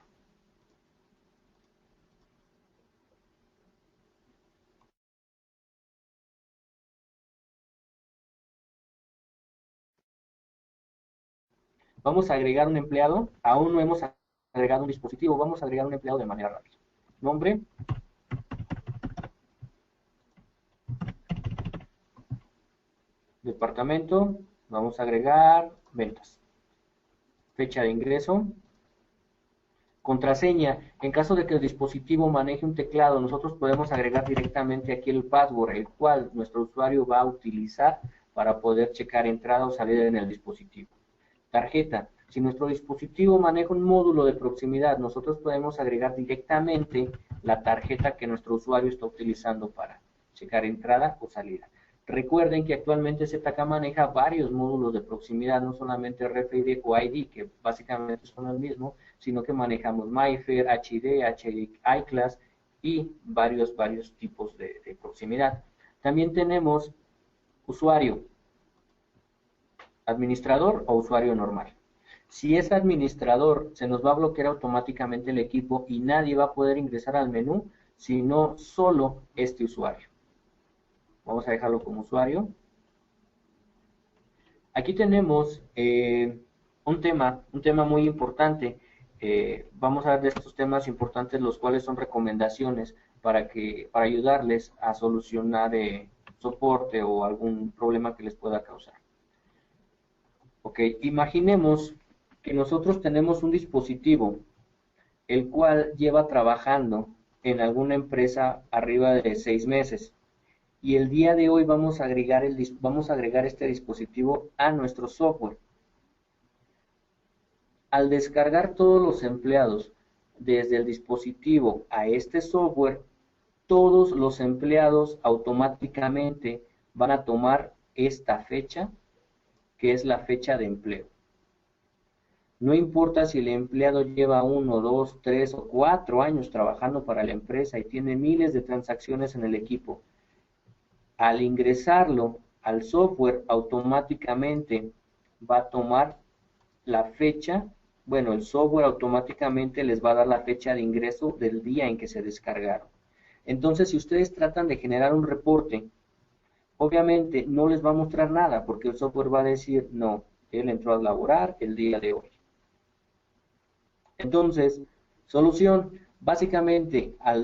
Vamos a agregar un empleado, aún no hemos agregado un dispositivo, vamos a agregar un empleado de manera rápida. Nombre, departamento, vamos a agregar ventas. Fecha de ingreso, contraseña. En caso de que el dispositivo maneje un teclado, nosotros podemos agregar directamente aquí el password, el cual nuestro usuario va a utilizar para poder checar entrada o salida en el dispositivo. Tarjeta. Si nuestro dispositivo maneja un módulo de proximidad, nosotros podemos agregar directamente la tarjeta que nuestro usuario está utilizando para checar entrada o salida. Recuerden que actualmente ZK maneja varios módulos de proximidad, no solamente RFID o ID, que básicamente son el mismo, sino que manejamos MyFair, HD, iClass y varios tipos de proximidad. También tenemos usuario, administrador o usuario normal. Si es administrador, se nos va a bloquear automáticamente el equipo y nadie va a poder ingresar al menú, sino solo este usuario. Vamos a dejarlo como usuario. Aquí tenemos un tema muy importante. Vamos a ver de estos temas importantes, los cuales son recomendaciones para ayudarles a solucionar soporte o algún problema que les pueda causar. Ok, imaginemos que nosotros tenemos un dispositivo el cual lleva trabajando en alguna empresa arriba de 6 meses y el día de hoy vamos a agregar este dispositivo a nuestro software. Al descargar todos los empleados desde el dispositivo a este software, todos los empleados automáticamente van a tomar esta fecha, que es la fecha de empleo. No importa si el empleado lleva 1, 2, 3 o 4 años trabajando para la empresa y tiene miles de transacciones en el equipo. Al ingresarlo al software, automáticamente va a tomar la fecha. Bueno, el software automáticamente les va a dar la fecha de ingreso del día en que se descargaron. Entonces, si ustedes tratan de generar un reporte, obviamente no les va a mostrar nada porque el software va a decir, no, él entró a laborar el día de hoy. Entonces, solución, básicamente al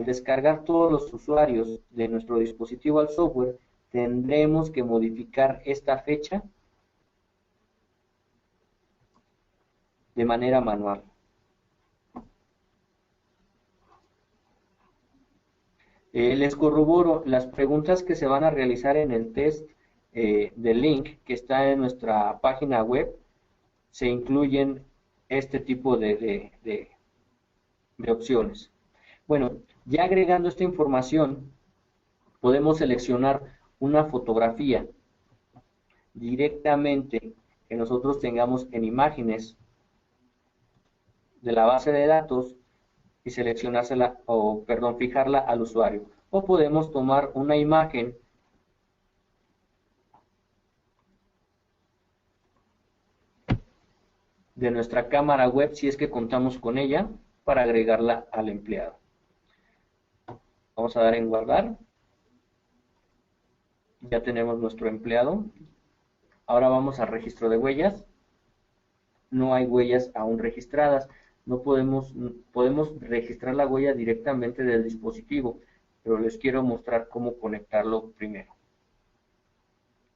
descargar todos los usuarios de nuestro dispositivo al software, tendremos que modificar esta fecha de manera manual. Les corroboro, las preguntas que se van a realizar en el test del link que está en nuestra página web, se incluyen este tipo de opciones. Bueno, ya agregando esta información, podemos seleccionar una fotografía directamente que nosotros tengamos en imágenes de la base de datos y seleccionársela, fijarla al usuario. O podemos tomar una imagen de nuestra cámara web, si es que contamos con ella, para agregarla al empleado. Vamos a dar en guardar. Ya tenemos nuestro empleado. Ahora vamos al registro de huellas. No hay huellas aún registradas. No podemos registrar la huella directamente del dispositivo, pero les quiero mostrar cómo conectarlo primero.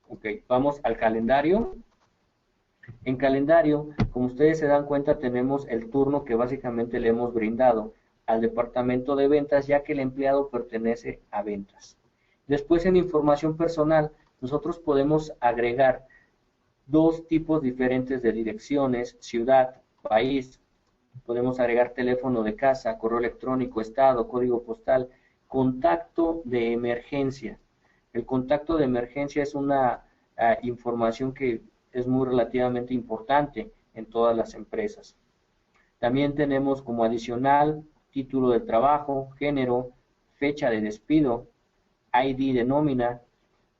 Ok, vamos al calendario. En calendario, como ustedes se dan cuenta, tenemos el turno que básicamente le hemos brindado al departamento de ventas, ya que el empleado pertenece a ventas. Después, en información personal, nosotros podemos agregar dos tipos diferentes de direcciones: ciudad, país. Podemos agregar teléfono de casa, correo electrónico, estado, código postal, contacto de emergencia. El contacto de emergencia es una información que es muy relativamente importante en todas las empresas. También tenemos como adicional título de trabajo, género, fecha de despido, ID de nómina,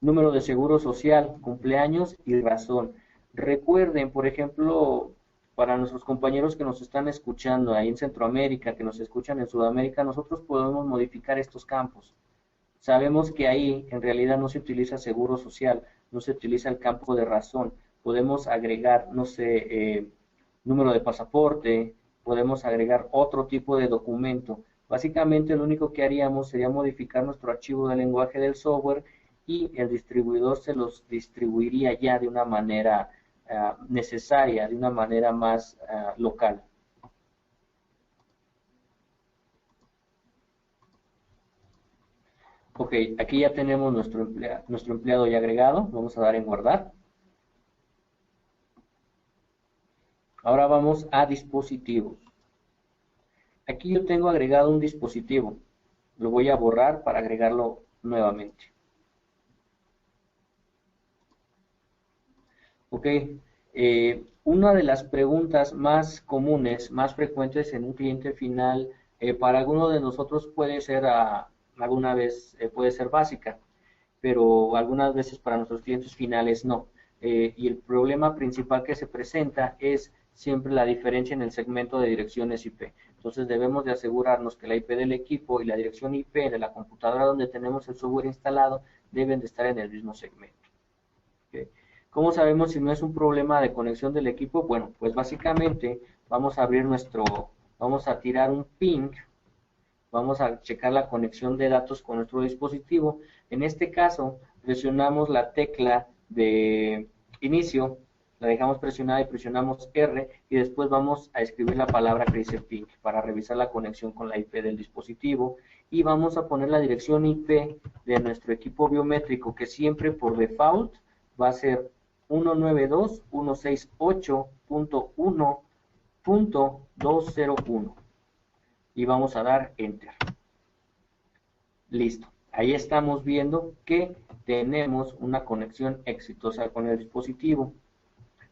número de seguro social, cumpleaños y razón. Recuerden, por ejemplo, para nuestros compañeros que nos están escuchando ahí en Centroamérica, que nos escuchan en Sudamérica, nosotros podemos modificar estos campos. Sabemos que ahí en realidad no se utiliza seguro social, no se utiliza el campo de razón. Podemos agregar, no sé, número de pasaporte, podemos agregar otro tipo de documento. Básicamente lo único que haríamos sería modificar nuestro archivo de lenguaje del software y el distribuidor se los distribuiría ya de una manera necesaria, de una manera más local. Ok, aquí ya tenemos nuestro empleado ya agregado. Vamos a dar en guardar. Ahora vamos a dispositivos. Aquí yo tengo agregado un dispositivo. Lo voy a borrar para agregarlo nuevamente. Ok, una de las preguntas más comunes, más frecuentes en un cliente final, para alguno de nosotros puede ser, alguna vez puede ser básica, pero algunas veces para nuestros clientes finales no. Y el problema principal que se presenta es siempre la diferencia en el segmento de direcciones IP. Entonces debemos de asegurarnos que la IP del equipo y la dirección IP de la computadora donde tenemos el software instalado deben de estar en el mismo segmento. ¿Okay? ¿Cómo sabemos si no es un problema de conexión del equipo? Bueno, pues básicamente vamos a abrir vamos a tirar un ping, vamos a checar la conexión de datos con nuestro dispositivo. En este caso, presionamos la tecla de inicio, la dejamos presionada y presionamos R, y después vamos a escribir la palabra que dice ping para revisar la conexión con la IP del dispositivo, y vamos a poner la dirección IP de nuestro equipo biométrico, que siempre por default va a ser 192.168.1.201 y vamos a dar enter. Listo. Ahí estamos viendo que tenemos una conexión exitosa con el dispositivo.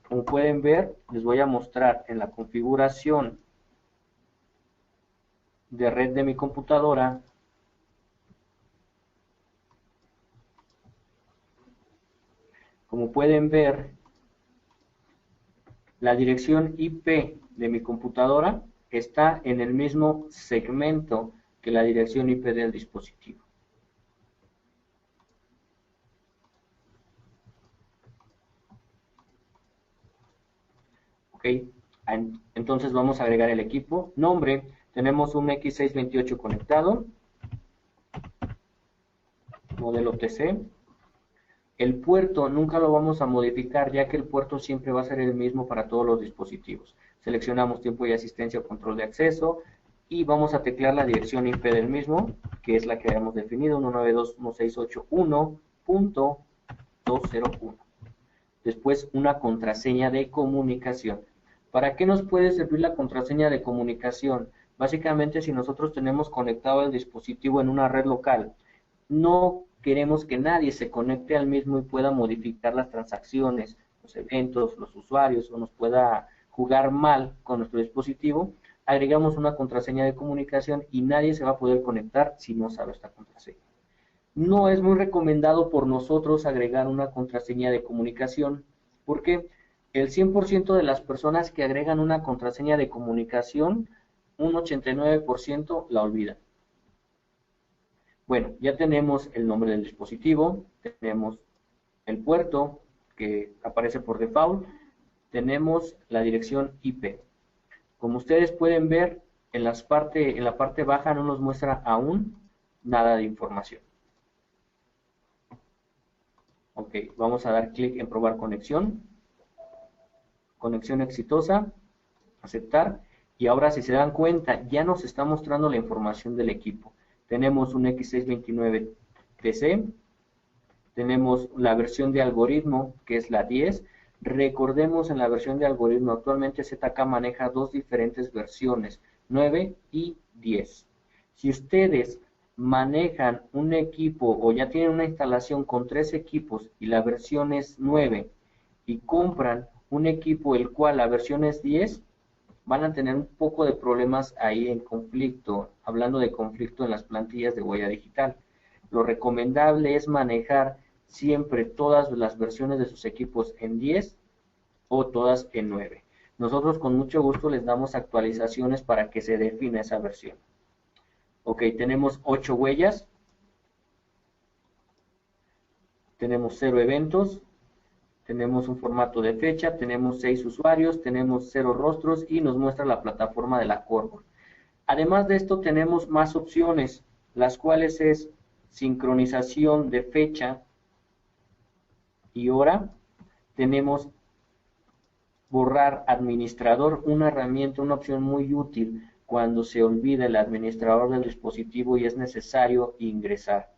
Como pueden ver, les voy a mostrar en la configuración de red de mi computadora. Como pueden ver, la dirección IP de mi computadora está en el mismo segmento que la dirección IP del dispositivo. Ok, entonces vamos a agregar el equipo. Nombre, tenemos un X628 conectado, modelo TC. El puerto nunca lo vamos a modificar, ya que el puerto siempre va a ser el mismo para todos los dispositivos. Seleccionamos tiempo y asistencia o control de acceso y vamos a teclear la dirección IP del mismo, que es la que habíamos definido, 192.168.1.201. Después una contraseña de comunicación. ¿Para qué nos puede servir la contraseña de comunicación? Básicamente, si nosotros tenemos conectado el dispositivo en una red local, no queremos que nadie se conecte al mismo y pueda modificar las transacciones, los eventos, los usuarios, o nos pueda jugar mal con nuestro dispositivo. Agregamos una contraseña de comunicación y nadie se va a poder conectar si no sabe esta contraseña. No es muy recomendado por nosotros agregar una contraseña de comunicación, porque el 100% de las personas que agregan una contraseña de comunicación, un 89% la olvidan. Bueno, ya tenemos el nombre del dispositivo, tenemos el puerto que aparece por default, tenemos la dirección IP. Como ustedes pueden ver, en la parte baja no nos muestra aún nada de información. Ok, vamos a dar clic en probar conexión. Conexión exitosa, aceptar. Y ahora, si se dan cuenta, ya nos está mostrando la información del equipo. Tenemos un X629TC, tenemos la versión de algoritmo, que es la 10. Recordemos, en la versión de algoritmo, actualmente ZK maneja dos diferentes versiones, 9 y 10. Si ustedes manejan un equipo o ya tienen una instalación con 3 equipos y la versión es 9 y compran un equipo el cual la versión es 10, van a tener un poco de problemas ahí en conflicto, hablando de conflicto en las plantillas de huella digital. Lo recomendable es manejar siempre todas las versiones de sus equipos en 10 o todas en 9. Nosotros con mucho gusto les damos actualizaciones para que se defina esa versión. Ok, tenemos 8 huellas, tenemos 0 eventos, tenemos un formato de fecha, tenemos 6 usuarios, tenemos 0 rostros y nos muestra la plataforma de la Corvor. Además de esto tenemos más opciones, las cuales es sincronización de fecha y hora. Tenemos borrar administrador, una herramienta, una opción muy útil cuando se olvida el administrador del dispositivo y es necesario ingresar.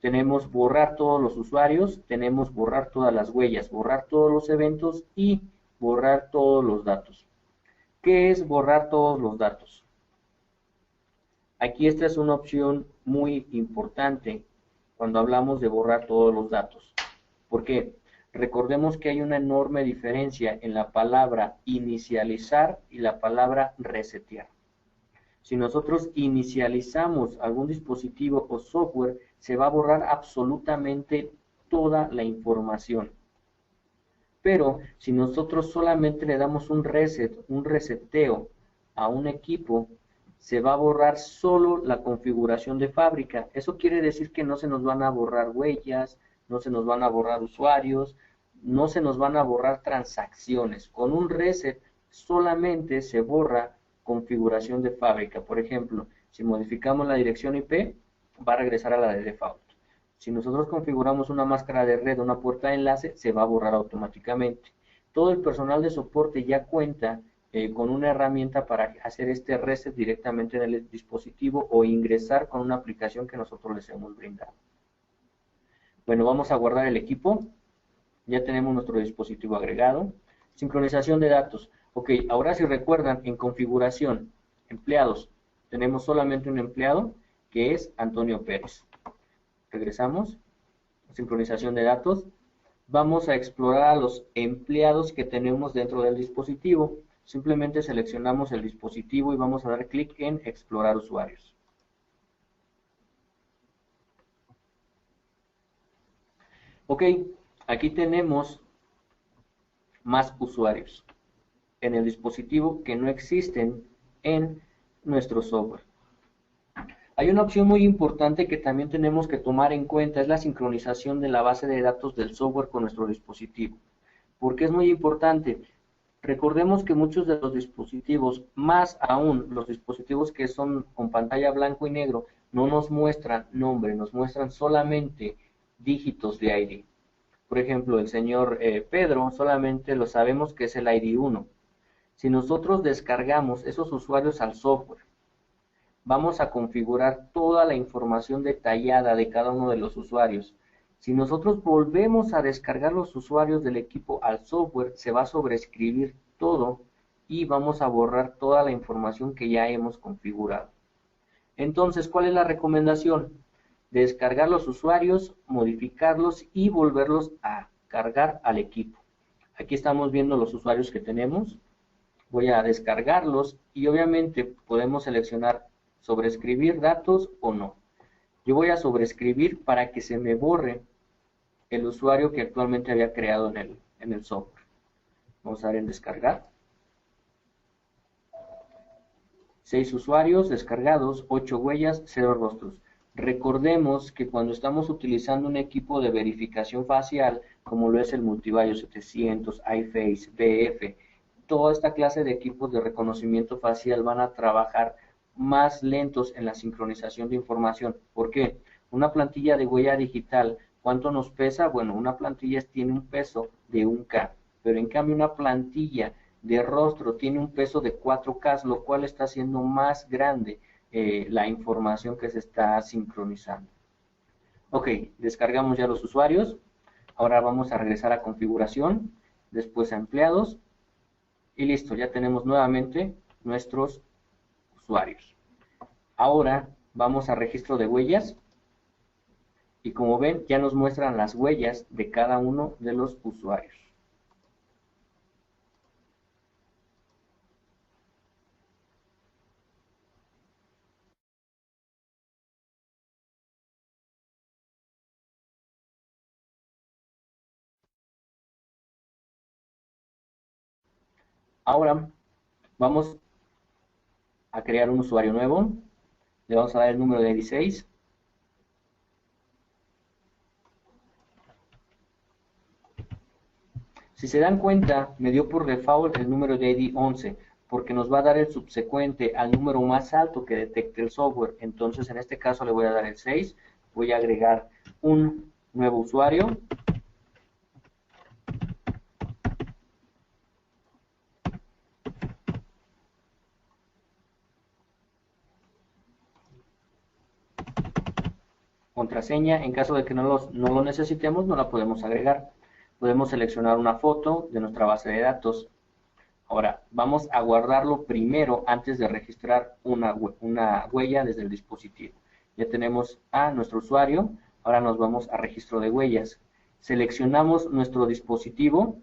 Tenemos borrar todos los usuarios, tenemos borrar todas las huellas, borrar todos los eventos y borrar todos los datos. ¿Qué es borrar todos los datos? Aquí esta es una opción muy importante cuando hablamos de borrar todos los datos. ¿Por qué? Recordemos que hay una enorme diferencia en la palabra inicializar y la palabra resetear. Si nosotros inicializamos algún dispositivo o software, se va a borrar absolutamente toda la información. Pero si nosotros solamente le damos un reseteo a un equipo, se va a borrar solo la configuración de fábrica. Eso quiere decir que no se nos van a borrar huellas, no se nos van a borrar usuarios, no se nos van a borrar transacciones. Con un reset solamente se borra configuración de fábrica. Por ejemplo, si modificamos la dirección IP, va a regresar a la de default. Si nosotros configuramos una máscara de red o una puerta de enlace, se va a borrar automáticamente. Todo el personal de soporte ya cuenta con una herramienta para hacer este reset directamente en el dispositivo o ingresar con una aplicación que nosotros les hemos brindado. Bueno, vamos a guardar el equipo. Ya tenemos nuestro dispositivo agregado. Sincronización de datos. Ok, ahora si recuerdan, en configuración, empleados, tenemos solamente un empleado que es Antonio Pérez. Regresamos. Sincronización de datos. Vamos a explorar a los empleados que tenemos dentro del dispositivo. Simplemente seleccionamos el dispositivo y vamos a dar clic en explorar usuarios. Ok, aquí tenemos más usuarios en el dispositivo que no existen en nuestro software. Hay una opción muy importante que también tenemos que tomar en cuenta, es la sincronización de la base de datos del software con nuestro dispositivo. ¿Por qué es muy importante? Recordemos que muchos de los dispositivos, más aún los dispositivos que son con pantalla blanco y negro, no nos muestran nombre, nos muestran solamente dígitos de ID. Por ejemplo, el señor Pedro solamente lo sabemos que es el ID 1. Si nosotros descargamos esos usuarios al software, vamos a configurar toda la información detallada de cada uno de los usuarios. Si nosotros volvemos a descargar los usuarios del equipo al software, se va a sobreescribir todo y vamos a borrar toda la información que ya hemos configurado. Entonces, ¿cuál es la recomendación? Descargar los usuarios, modificarlos y volverlos a cargar al equipo. Aquí estamos viendo los usuarios que tenemos. Voy a descargarlos y obviamente podemos seleccionar sobreescribir datos o no. Yo voy a sobreescribir para que se me borre el usuario que actualmente había creado en el software. Vamos a dar en descargar. 6 usuarios descargados, 8 huellas, 0 rostros. Recordemos que cuando estamos utilizando un equipo de verificación facial, como lo es el Multivalue 700, iFace, BF, toda esta clase de equipos de reconocimiento facial van a trabajar más lentos en la sincronización de información. ¿Por qué? Una plantilla de huella digital, ¿cuánto nos pesa? Bueno, una plantilla tiene un peso de 1K, pero en cambio una plantilla de rostro tiene un peso de 4K, lo cual está haciendo más grande la información que se está sincronizando. Ok, descargamos ya los usuarios. Ahora vamos a regresar a configuración, después a empleados. Y listo, ya tenemos nuevamente nuestros usuarios. Ahora vamos a registro de huellas. Y como ven, ya nos muestran las huellas de cada uno de los usuarios. Ahora vamos a crear un usuario nuevo. Le vamos a dar el número de 16. Si se dan cuenta, me dio por default el número de ID 11, porque nos va a dar el subsecuente al número más alto que detecte el software. Entonces, en este caso le voy a dar el 6. Voy a agregar un nuevo usuario. Contraseña, en caso de que no lo necesitemos, no la podemos agregar. Podemos seleccionar una foto de nuestra base de datos. Ahora, vamos a guardarlo primero antes de registrar una huella desde el dispositivo. Ya tenemos a nuestro usuario, ahora nos vamos a registro de huellas. Seleccionamos nuestro dispositivo,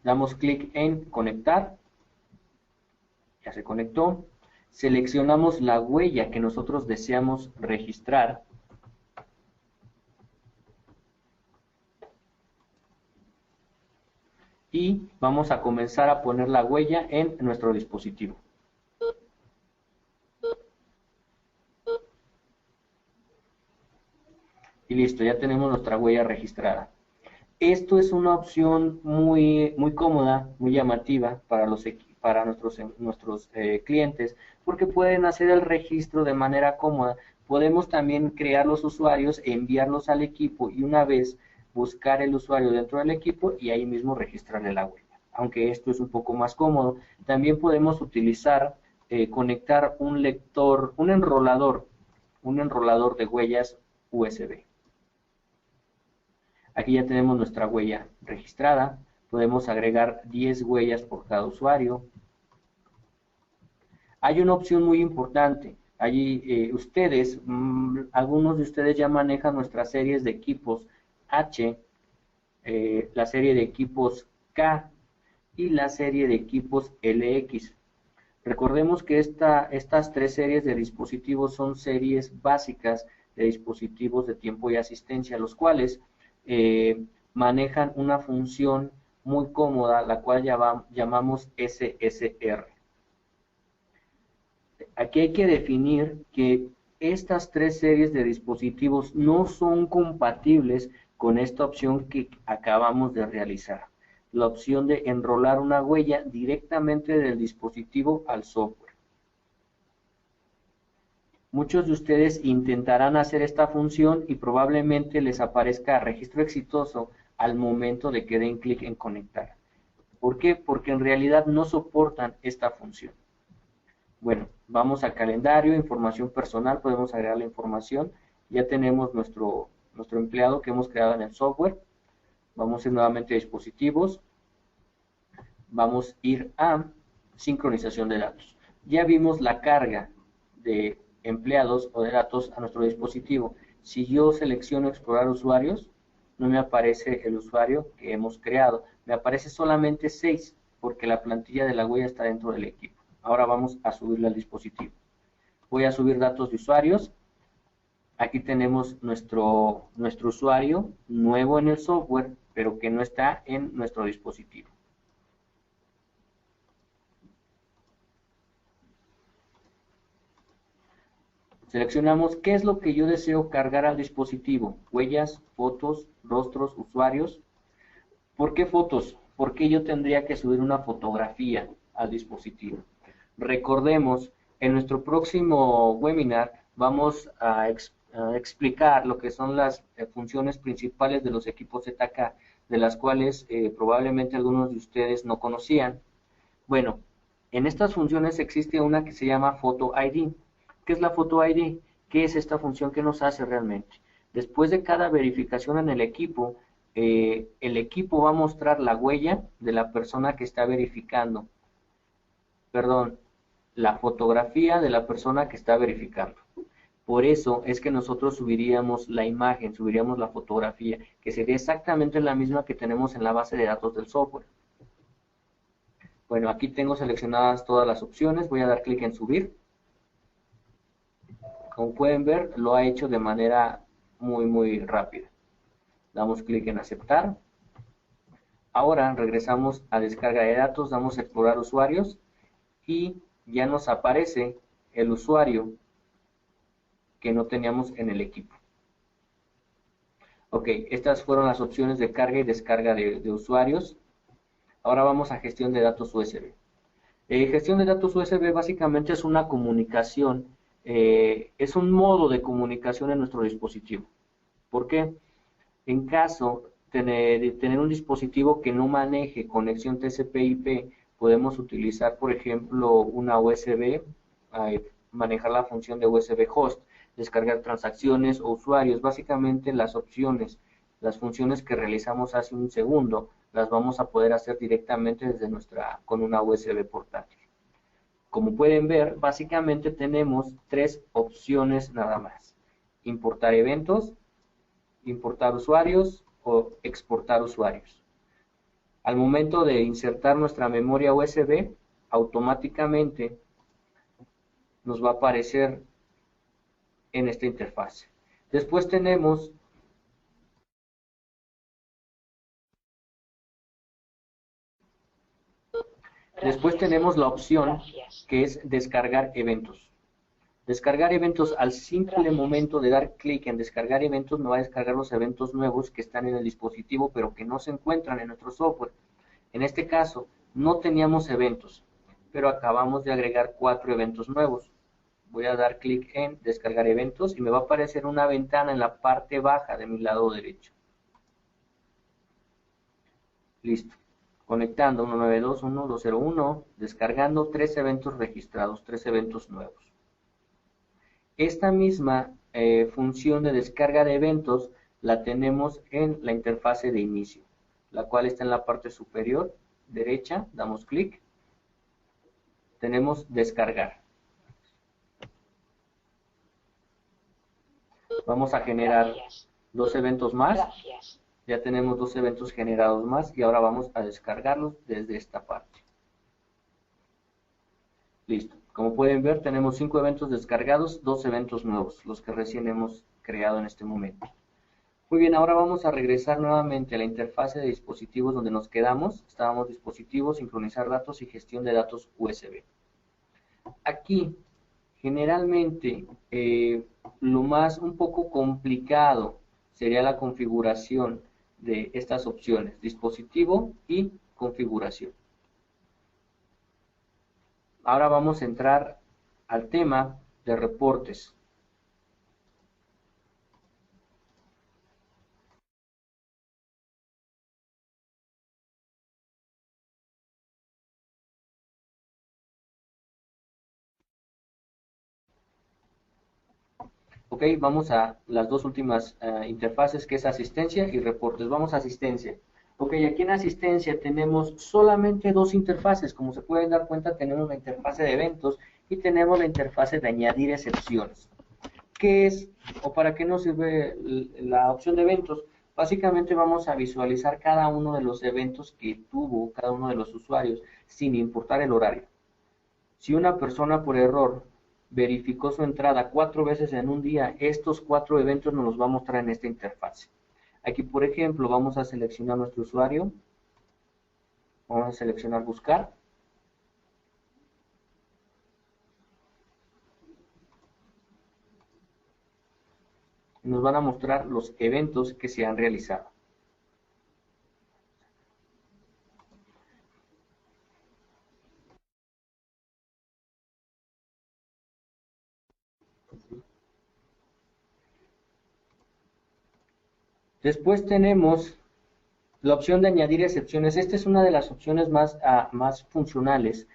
damos clic en conectar, ya se conectó. Seleccionamos la huella que nosotros deseamos registrar. Y vamos a comenzar a poner la huella en nuestro dispositivo. Y listo, ya tenemos nuestra huella registrada. Esto es una opción muy cómoda, muy llamativa para nuestros clientes, porque pueden hacer el registro de manera cómoda. Podemos también crear los usuarios, enviarlos al equipo y una vez buscar el usuario dentro del equipo y ahí mismo registrarle la huella. Aunque esto es un poco más cómodo, también podemos utilizar, conectar un lector, un enrolador de huellas USB. Aquí ya tenemos nuestra huella registrada. Podemos agregar 10 huellas por cada usuario. Hay una opción muy importante. Allí algunos de ustedes ya manejan nuestras series de equipos H, la serie de equipos K y la serie de equipos LX. Recordemos que estas tres series de dispositivos son series básicas de dispositivos de tiempo y asistencia, los cuales manejan una función muy cómoda, la cual llamamos SSR. Aquí hay que definir que estas tres series de dispositivos no son compatibles con esta opción que acabamos de realizar, la opción de enrolar una huella directamente del dispositivo al software. Muchos de ustedes intentarán hacer esta función y probablemente les aparezca registro exitoso al momento de que den clic en conectar. ¿Por qué? Porque en realidad no soportan esta función. Bueno, vamos al calendario, información personal, podemos agregar la información. Ya tenemos nuestro empleado que hemos creado en el software. Vamos a ir nuevamente a dispositivos. Vamos a ir a sincronización de datos. Ya vimos la carga de empleados o de datos a nuestro dispositivo. Si yo selecciono explorar usuarios, no me aparece el usuario que hemos creado. Me aparece solamente 6 porque la plantilla de la huella está dentro del equipo. Ahora vamos a subirla al dispositivo. Voy a subir datos de usuarios. Aquí tenemos nuestro usuario nuevo en el software, pero que no está en nuestro dispositivo. Seleccionamos qué es lo que yo deseo cargar al dispositivo, huellas, fotos, rostros, usuarios. ¿Por qué fotos? Porque yo tendría que subir una fotografía al dispositivo. Recordemos, en nuestro próximo webinar vamos a explicar lo que son las funciones principales de los equipos ZK, de las cuales probablemente algunos de ustedes no conocían. Bueno, en estas funciones existe una que se llama Photo ID. ¿Qué es la Photo ID? ¿Qué es esta función que nos hace realmente? Después de cada verificación en el equipo va a mostrar la huella de la persona que está verificando. Perdón, la fotografía de la persona que está verificando. Por eso es que nosotros subiríamos la imagen, subiríamos la fotografía, que sería exactamente la misma que tenemos en la base de datos del software. Bueno, aquí tengo seleccionadas todas las opciones, voy a dar clic en subir. Como pueden ver, lo ha hecho de manera muy rápida. Damos clic en aceptar. Ahora regresamos a descarga de datos, damos a explorar usuarios y ya nos aparece el usuario que no teníamos en el equipo. Ok, estas fueron las opciones de carga y descarga de usuarios. Ahora vamos a gestión de datos USB. Gestión de datos USB básicamente es una comunicación, es un modo de comunicación en nuestro dispositivo. ¿Por qué? En caso de tener un dispositivo que no maneje conexión TCP/IP, podemos utilizar, por ejemplo, una USB, manejar la función de USB host, descargar transacciones o usuarios. Básicamente las opciones, las funciones que realizamos hace un segundo, las vamos a poder hacer directamente desde con una USB portátil. Como pueden ver, básicamente tenemos tres opciones nada más: importar eventos, importar usuarios o exportar usuarios. Al momento de insertar nuestra memoria USB, automáticamente nos va a aparecer en esta interfaz. Después tenemos la opción que es descargar eventos. Descargar eventos, al simple momento de dar clic en descargar eventos, me va a descargar los eventos nuevos que están en el dispositivo, pero que no se encuentran en nuestro software. En este caso, no teníamos eventos, pero acabamos de agregar 4 eventos nuevos. Voy a dar clic en descargar eventos y me va a aparecer una ventana en la parte baja de mi lado derecho. Listo. Conectando 192.1.2.0.1, descargando 3 eventos registrados, 3 eventos nuevos. Esta misma función de descarga de eventos la tenemos en la interfase de inicio, la cual está en la parte superior derecha. Damos clic. Tenemos descargar. Vamos a generar 2 eventos más. Ya tenemos 2 eventos generados más y ahora vamos a descargarlos desde esta parte. Listo. Como pueden ver, tenemos 5 eventos descargados, 2 eventos nuevos, los que recién hemos creado en este momento. Muy bien, ahora vamos a regresar nuevamente a la interfase de dispositivos donde nos quedamos. Estábamos dispositivos, sincronizar datos y gestión de datos USB. Aquí, generalmente, lo más un poco complicado sería la configuración de estas opciones, dispositivo y configuración. Ahora vamos a entrar al tema de reportes. Ok, vamos a las dos últimas interfaces, que es asistencia y reportes. Vamos a asistencia. Ok, aquí en asistencia tenemos solamente 2 interfaces. Como se pueden dar cuenta, tenemos la interfase de eventos y tenemos la interfase de añadir excepciones. ¿Qué es o para qué nos sirve la opción de eventos? Básicamente vamos a visualizar cada uno de los eventos que tuvo cada uno de los usuarios sin importar el horario. Si una persona por error verificó su entrada 4 veces en un día, estos 4 eventos nos los va a mostrar en esta interfaz. Aquí, por ejemplo, vamos a seleccionar nuestro usuario. Vamos a seleccionar buscar. y nos van a mostrar los eventos que se han realizado. Después tenemos la opción de añadir excepciones. Esta es una de las opciones más funcionales,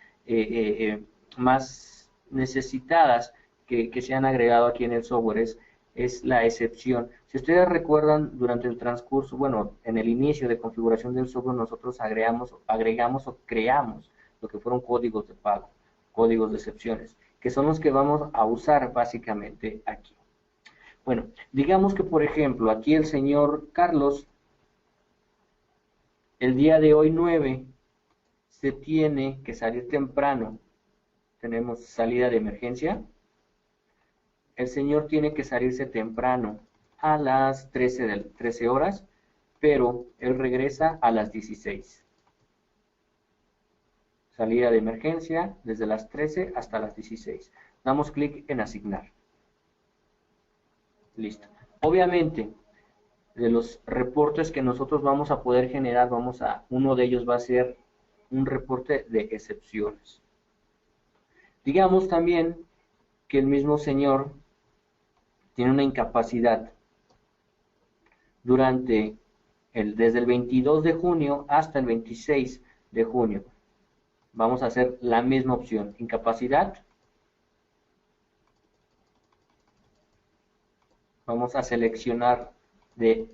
más necesitadas que se han agregado aquí en el software, es la excepción. Si ustedes recuerdan, durante el transcurso, bueno, en el inicio de configuración del software, nosotros agregamos o creamos lo que fueron códigos de pago, códigos de excepciones, que son los que vamos a usar básicamente aquí. Bueno, digamos que, por ejemplo, aquí el señor Carlos, el día de hoy 9, se tiene que salir temprano. Tenemos salida de emergencia. El señor tiene que salirse temprano a las 13 horas, pero él regresa a las 16. Salida de emergencia desde las 13 hasta las 16. Damos clic en asignar. Listo. Obviamente, de los reportes que nosotros vamos a poder generar, uno de ellos va a ser un reporte de excepciones. Digamos también que el mismo señor tiene una incapacidad desde el 22 de junio hasta el 26 de junio. Vamos a hacer la misma opción, incapacidad. Vamos a seleccionar de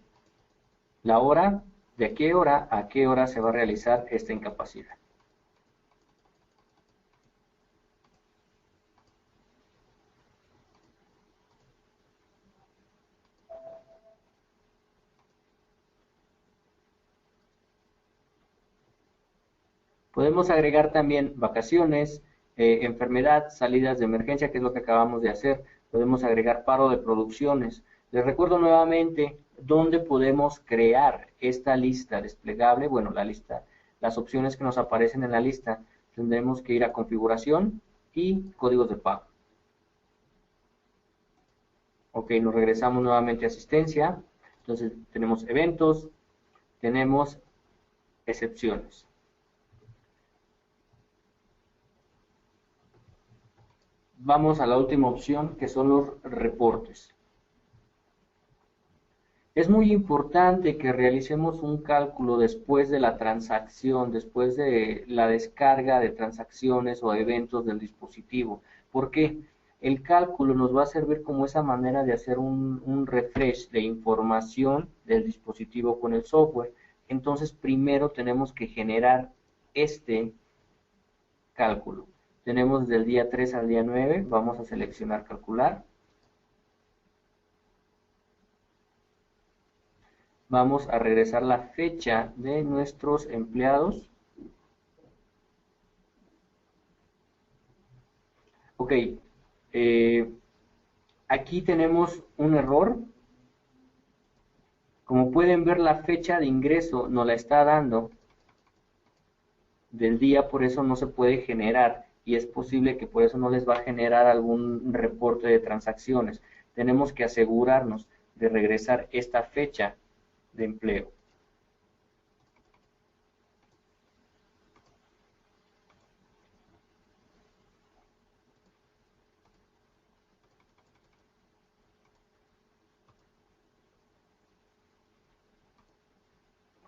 la hora, de qué hora a qué hora se va a realizar esta incapacidad. Podemos agregar también vacaciones, enfermedad, salidas de emergencia, que es lo que acabamos de hacer. Podemos agregar paro de producciones. Les recuerdo nuevamente dónde podemos crear esta lista desplegable. Bueno, la lista, las opciones que nos aparecen en la lista, tendremos que ir a configuración y códigos de pago. Ok, nos regresamos nuevamente a asistencia. Entonces tenemos eventos, tenemos excepciones. Vamos a la última opción, que son los reportes. Es muy importante que realicemos un cálculo después de la transacción, después de la descarga de transacciones o eventos del dispositivo. ¿Por qué? El cálculo nos va a servir como esa manera de hacer un refresh de información del dispositivo con el software. Entonces, primero tenemos que generar este cálculo. Tenemos del día 3 al día 9, vamos a seleccionar calcular. Vamos a regresar la fecha de nuestros empleados. Ok, aquí tenemos un error. Como pueden ver, la fecha de ingreso nos la está dando del día, por eso no se puede generar. Y es posible que por eso no les va a generar algún reporte de transacciones. Tenemos que asegurarnos de regresar esta fecha de empleo.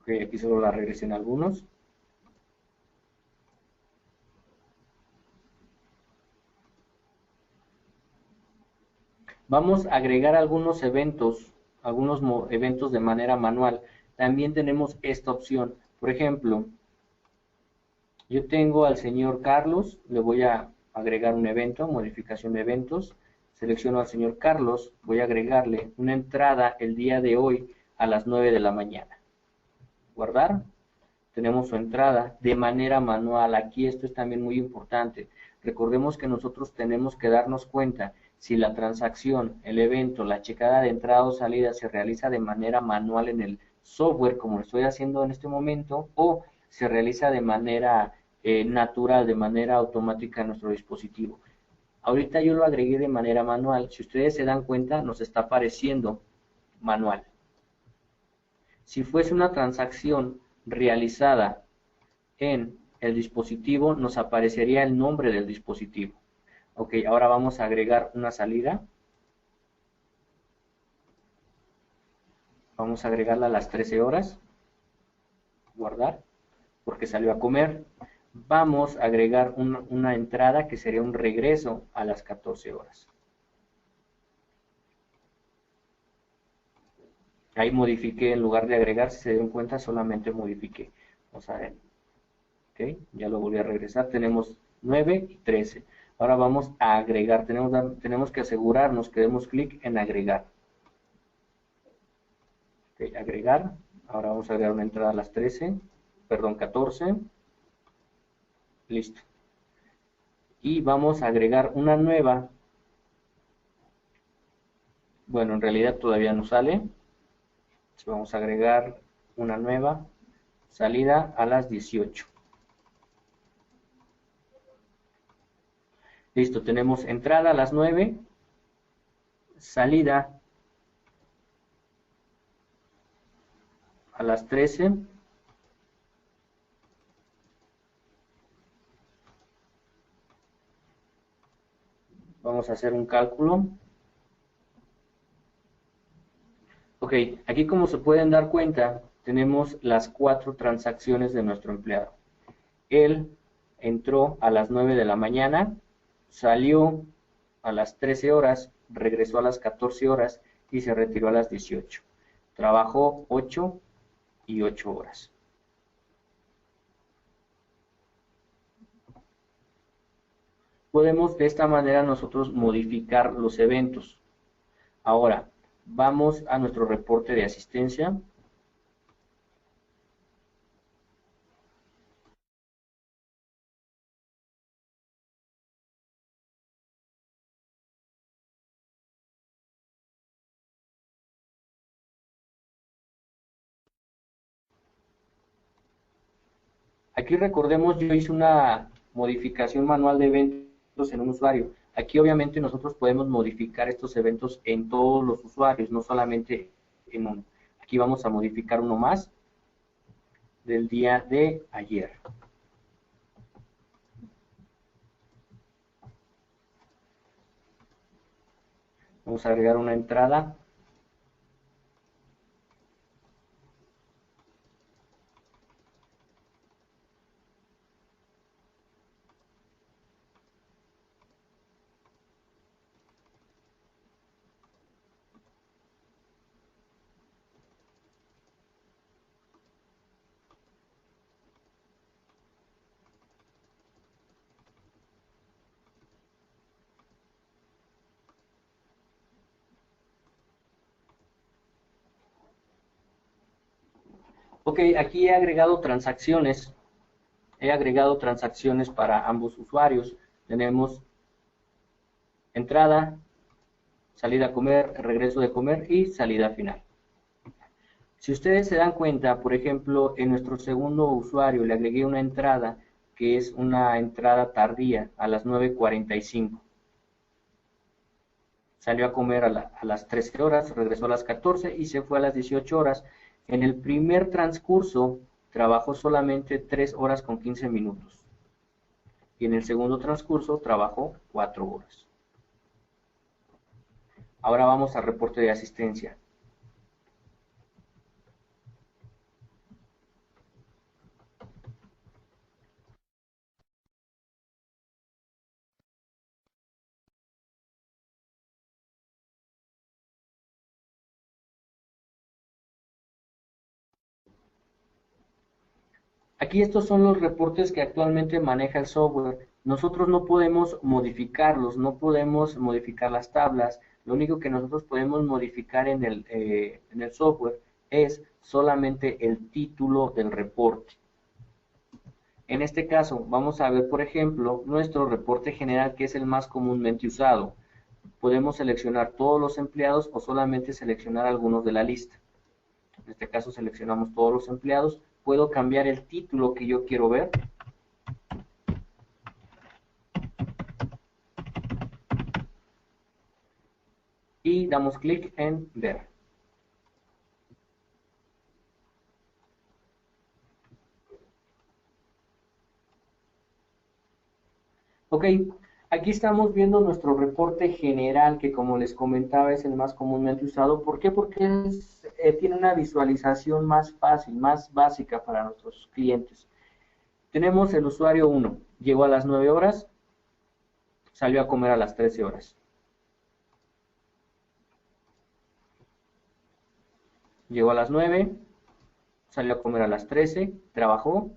Ok, aquí solo la regresen algunos. Vamos a agregar algunos eventos de manera manual. También tenemos esta opción. Por ejemplo, yo tengo al señor Carlos, le voy a agregar un evento, modificación de eventos. Selecciono al señor Carlos, voy a agregarle una entrada el día de hoy a las 9 de la mañana. Guardar. Tenemos su entrada de manera manual. Aquí esto es también muy importante. Recordemos que nosotros tenemos que darnos cuenta si la transacción, el evento, la checada de entrada o salida se realiza de manera manual en el software, como lo estoy haciendo en este momento, o se realiza de manera natural, de manera automática en nuestro dispositivo. Ahorita yo lo agregué de manera manual. Si ustedes se dan cuenta, nos está apareciendo manual. Si fuese una transacción realizada en el dispositivo, nos aparecería el nombre del dispositivo. Ok, ahora vamos a agregar una salida. Vamos a agregarla a las 13 horas. Guardar, porque salió a comer. Vamos a agregar una entrada que sería un regreso a las 14 horas. Ahí modifiqué, en lugar de agregar, si se dieron cuenta, solamente modifiqué. Vamos a ver. Ok, ya lo volví a regresar. Tenemos 9 y 13. Ahora vamos a agregar. Tenemos que asegurarnos que demos clic en agregar. Ok, agregar. Ahora vamos a agregar una entrada a las 13. Perdón, 14. Listo. Y vamos a agregar una nueva. Bueno, en realidad todavía no sale. Vamos a agregar una nueva salida a las 18. Listo, tenemos entrada a las 9, salida a las 13. Vamos a hacer un cálculo. Ok, aquí como se pueden dar cuenta, tenemos las 4 transacciones de nuestro empleado. Él entró a las 9 de la mañana, salió a las 13 horas, regresó a las 14 horas y se retiró a las 18. Trabajó 8 y 8 horas. Podemos de esta manera nosotros modificar los eventos. Ahora, vamos a nuestro reporte de asistencia. Aquí recordemos, yo hice una modificación manual de eventos en un usuario. Aquí obviamente nosotros podemos modificar estos eventos en todos los usuarios, no solamente en uno. Aquí vamos a modificar uno más del día de ayer. Vamos a agregar una entrada. Ok, aquí he agregado transacciones. He agregado transacciones para ambos usuarios. Tenemos entrada, salida a comer, regreso de comer y salida final. Si ustedes se dan cuenta, por ejemplo, en nuestro segundo usuario le agregué una entrada que es una entrada tardía a las 9:45. Salió a comer a las 13 horas, regresó a las 14 y se fue a las 18 horas. En el primer transcurso trabajó solamente 3 horas con 15 minutos. Y en el segundo transcurso trabajó 4 horas. Ahora vamos al reporte de asistencia. Aquí estos son los reportes que actualmente maneja el software. Nosotros no podemos modificarlos, no podemos modificar las tablas. Lo único que nosotros podemos modificar en el software es solamente el título del reporte. En este caso, vamos a ver, por ejemplo, nuestro reporte general, que es el más comúnmente usado. Podemos seleccionar todos los empleados o solamente seleccionar algunos de la lista. En este caso seleccionamos todos los empleados. Puedo cambiar el título que yo quiero ver. Y damos clic en ver. Ok, aquí estamos viendo nuestro reporte general, que como les comentaba es el más comúnmente usado. ¿Por qué? Porque tiene una visualización más fácil, más básica para nuestros clientes. Tenemos el usuario 1, llegó a las 9 horas, salió a comer a las 13 horas. Llegó a las 9, salió a comer a las 13, trabajó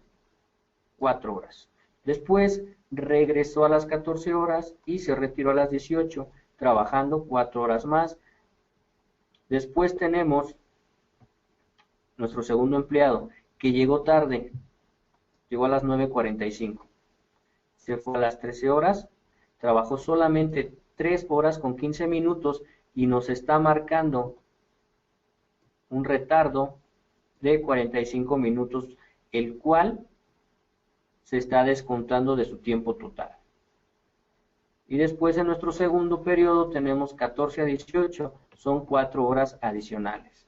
4 horas. Después regresó a las 14 horas y se retiró a las 18, trabajando 4 horas más. Después tenemos nuestro segundo empleado, que llegó tarde, llegó a las 9:45. Se fue a las 13 horas, trabajó solamente 3 horas con 15 minutos y nos está marcando un retardo de 45 minutos, el cual se está descontando de su tiempo total. Y después en nuestro segundo periodo tenemos 14 a 18, son 4 horas adicionales.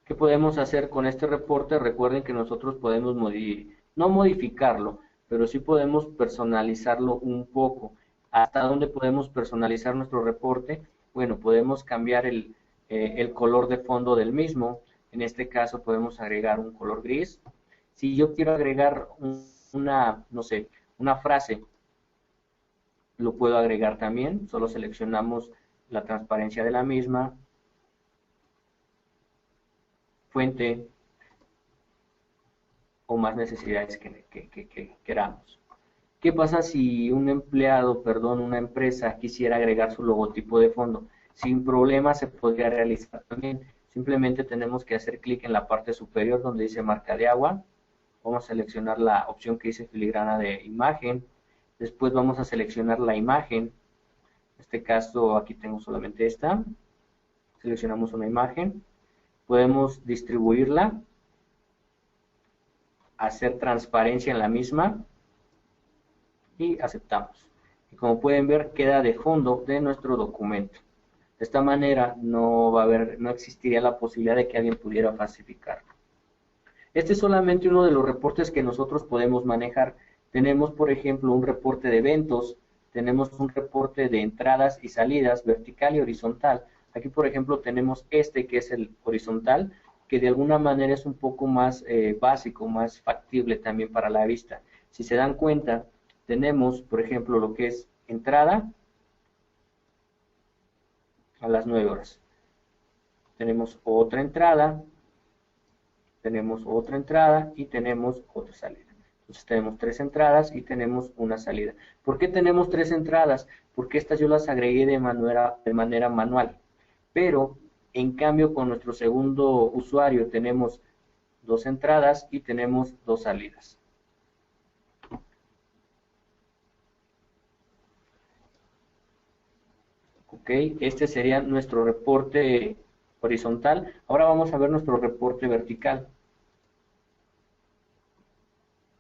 ¿Qué podemos hacer con este reporte? Recuerden que nosotros podemos no modificarlo, pero sí podemos personalizarlo un poco. ¿Hasta dónde podemos personalizar nuestro reporte? Bueno, podemos cambiar el color de fondo del mismo. En este caso podemos agregar un color gris. Si yo quiero agregar no sé, una frase, lo puedo agregar también. Solo seleccionamos la transparencia de la misma, fuente o más necesidades que queramos. ¿Qué pasa si un empleado, perdón, una empresa quisiera agregar su logotipo de fondo? Sin problema se podría realizar también. Simplemente tenemos que hacer clic en la parte superior donde dice marca de agua. Vamos a seleccionar la opción que dice filigrana de imagen. Después vamos a seleccionar la imagen. En este caso aquí tengo solamente esta. Seleccionamos una imagen. Podemos distribuirla, hacer transparencia en la misma y aceptamos. Y como pueden ver, queda de fondo de nuestro documento. De esta manera no existiría la posibilidad de que alguien pudiera falsificarlo. Este es solamente uno de los reportes que nosotros podemos manejar. Tenemos, por ejemplo, un reporte de eventos, tenemos un reporte de entradas y salidas vertical y horizontal. Aquí, por ejemplo, tenemos este que es el horizontal, que de alguna manera es un poco más básico, más factible también para la vista. Si se dan cuenta, tenemos, por ejemplo, lo que es entrada a las 9 horas. Tenemos otra entrada y tenemos otra salida. Entonces tenemos 3 entradas y tenemos una salida. ¿Por qué tenemos 3 entradas? Porque estas yo las agregué de manera manual. Pero, en cambio, con nuestro segundo usuario tenemos 2 entradas y tenemos 2 salidas. Ok, este sería nuestro reporte horizontal. Ahora vamos a ver nuestro reporte vertical.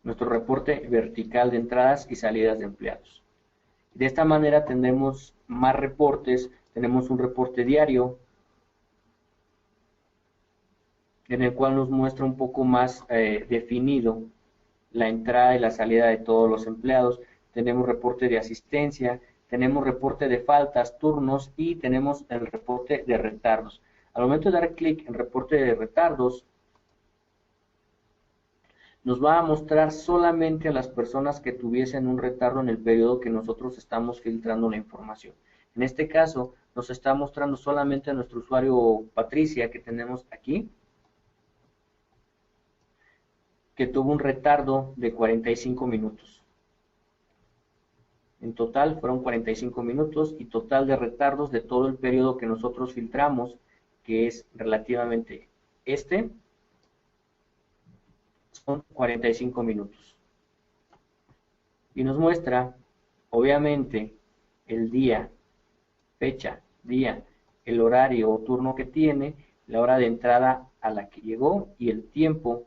Nuestro reporte vertical de entradas y salidas de empleados. De esta manera tendremos más reportes, tenemos un reporte diario en el cual nos muestra un poco más definido la entrada y la salida de todos los empleados, tenemos reporte de asistencia, tenemos reporte de faltas, turnos y tenemos el reporte de retardos. Al momento de dar clic en reporte de retardos, nos va a mostrar solamente a las personas que tuviesen un retardo en el periodo que nosotros estamos filtrando la información. En este caso, nos está mostrando solamente a nuestro usuario Patricia que tenemos aquí, que tuvo un retardo de 45 minutos. En total fueron 45 minutos y total de retardos de todo el periodo que nosotros filtramos, que es relativamente son 45 minutos. Y nos muestra, obviamente, el día, fecha, día, el horario o turno que tiene, la hora de entrada a la que llegó y el tiempo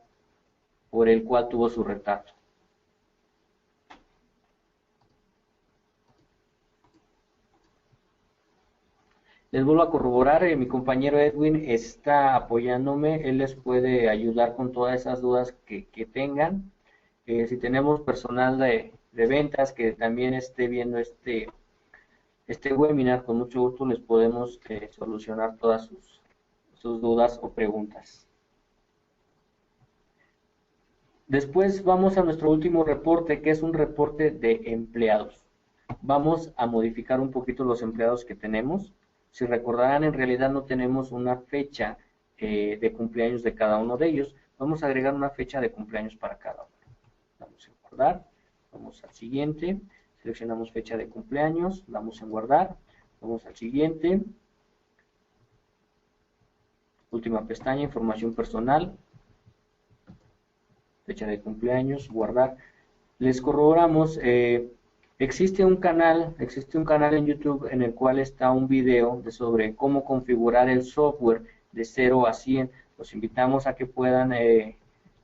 por el cual tuvo su retardo. Les vuelvo a corroborar, mi compañero Edwin está apoyándome, él les puede ayudar con todas esas dudas que tengan. Si tenemos personal de ventas que también esté viendo este webinar, con mucho gusto les podemos solucionar todas sus dudas o preguntas. Después vamos a nuestro último reporte, que es un reporte de empleados. Vamos a modificar un poquito los empleados que tenemos. Si recordarán, en realidad no tenemos una fecha de cumpleaños de cada uno de ellos. Vamos a agregar una fecha de cumpleaños para cada uno. Vamos a guardar, vamos al siguiente, seleccionamos fecha de cumpleaños, vamos a guardar, vamos al siguiente, última pestaña, información personal, fecha de cumpleaños, guardar. Les corroboramos, existe un canal en YouTube en el cual está un video sobre cómo configurar el software de 0 a 100. Los invitamos a que puedan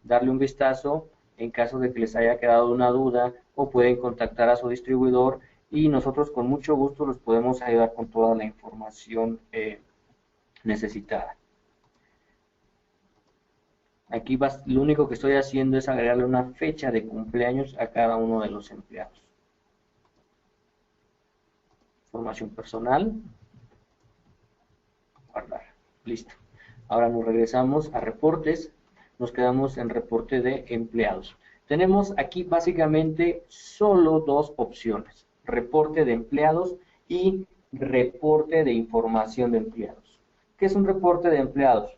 darle un vistazo en caso de que les haya quedado una duda, o pueden contactar a su distribuidor y nosotros con mucho gusto los podemos ayudar con toda la información necesitada. Aquí lo único que estoy haciendo es agregarle una fecha de cumpleaños a cada uno de los empleados. Información personal. Guardar. Listo. Ahora nos regresamos a reportes. Nos quedamos en reporte de empleados. Tenemos aquí básicamente solo dos opciones. Reporte de empleados y reporte de información de empleados. ¿Qué es un reporte de empleados?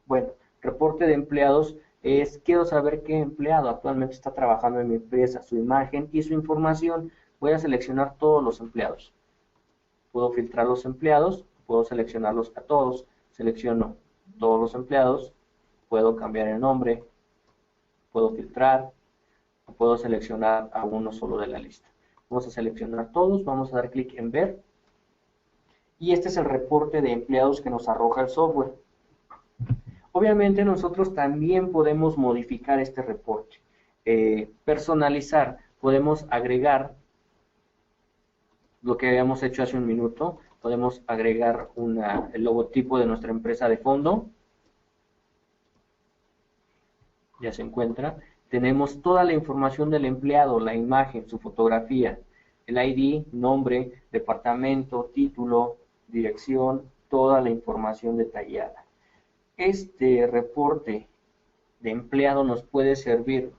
Bueno, reporte de empleados es, quiero saber qué empleado actualmente está trabajando en mi empresa, su imagen y su información. Voy a seleccionar todos los empleados. Puedo filtrar los empleados, puedo seleccionarlos a todos. Selecciono todos los empleados, puedo cambiar el nombre, puedo filtrar, o puedo seleccionar a uno solo de la lista. Vamos a seleccionar todos, vamos a dar clic en ver. Y este es el reporte de empleados que nos arroja el software. Obviamente nosotros también podemos modificar este reporte, personalizar, podemos agregar lo que habíamos hecho hace un minuto, podemos agregar el logotipo de nuestra empresa de fondo, ya se encuentra, tenemos toda la información del empleado, la imagen, su fotografía, el ID, nombre, departamento, título, dirección, toda la información detallada. Este reporte de empleado nos puede servir,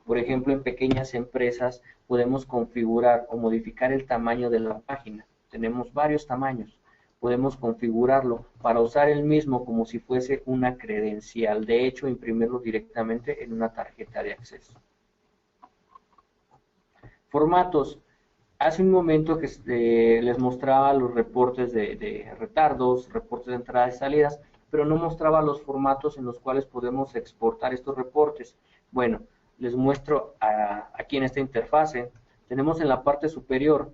por ejemplo, en pequeñas empresas podemos configurar o modificar el tamaño de la página. Tenemos varios tamaños. Podemos configurarlo para usar el mismo como si fuese una credencial. De hecho, imprimirlo directamente en una tarjeta de acceso. Formatos. Hace un momento que les mostraba los reportes de retardos, reportes de entradas y salidas, pero no mostraba los formatos en los cuales podemos exportar estos reportes. Bueno, les muestro aquí en esta interfase. Tenemos en la parte superior,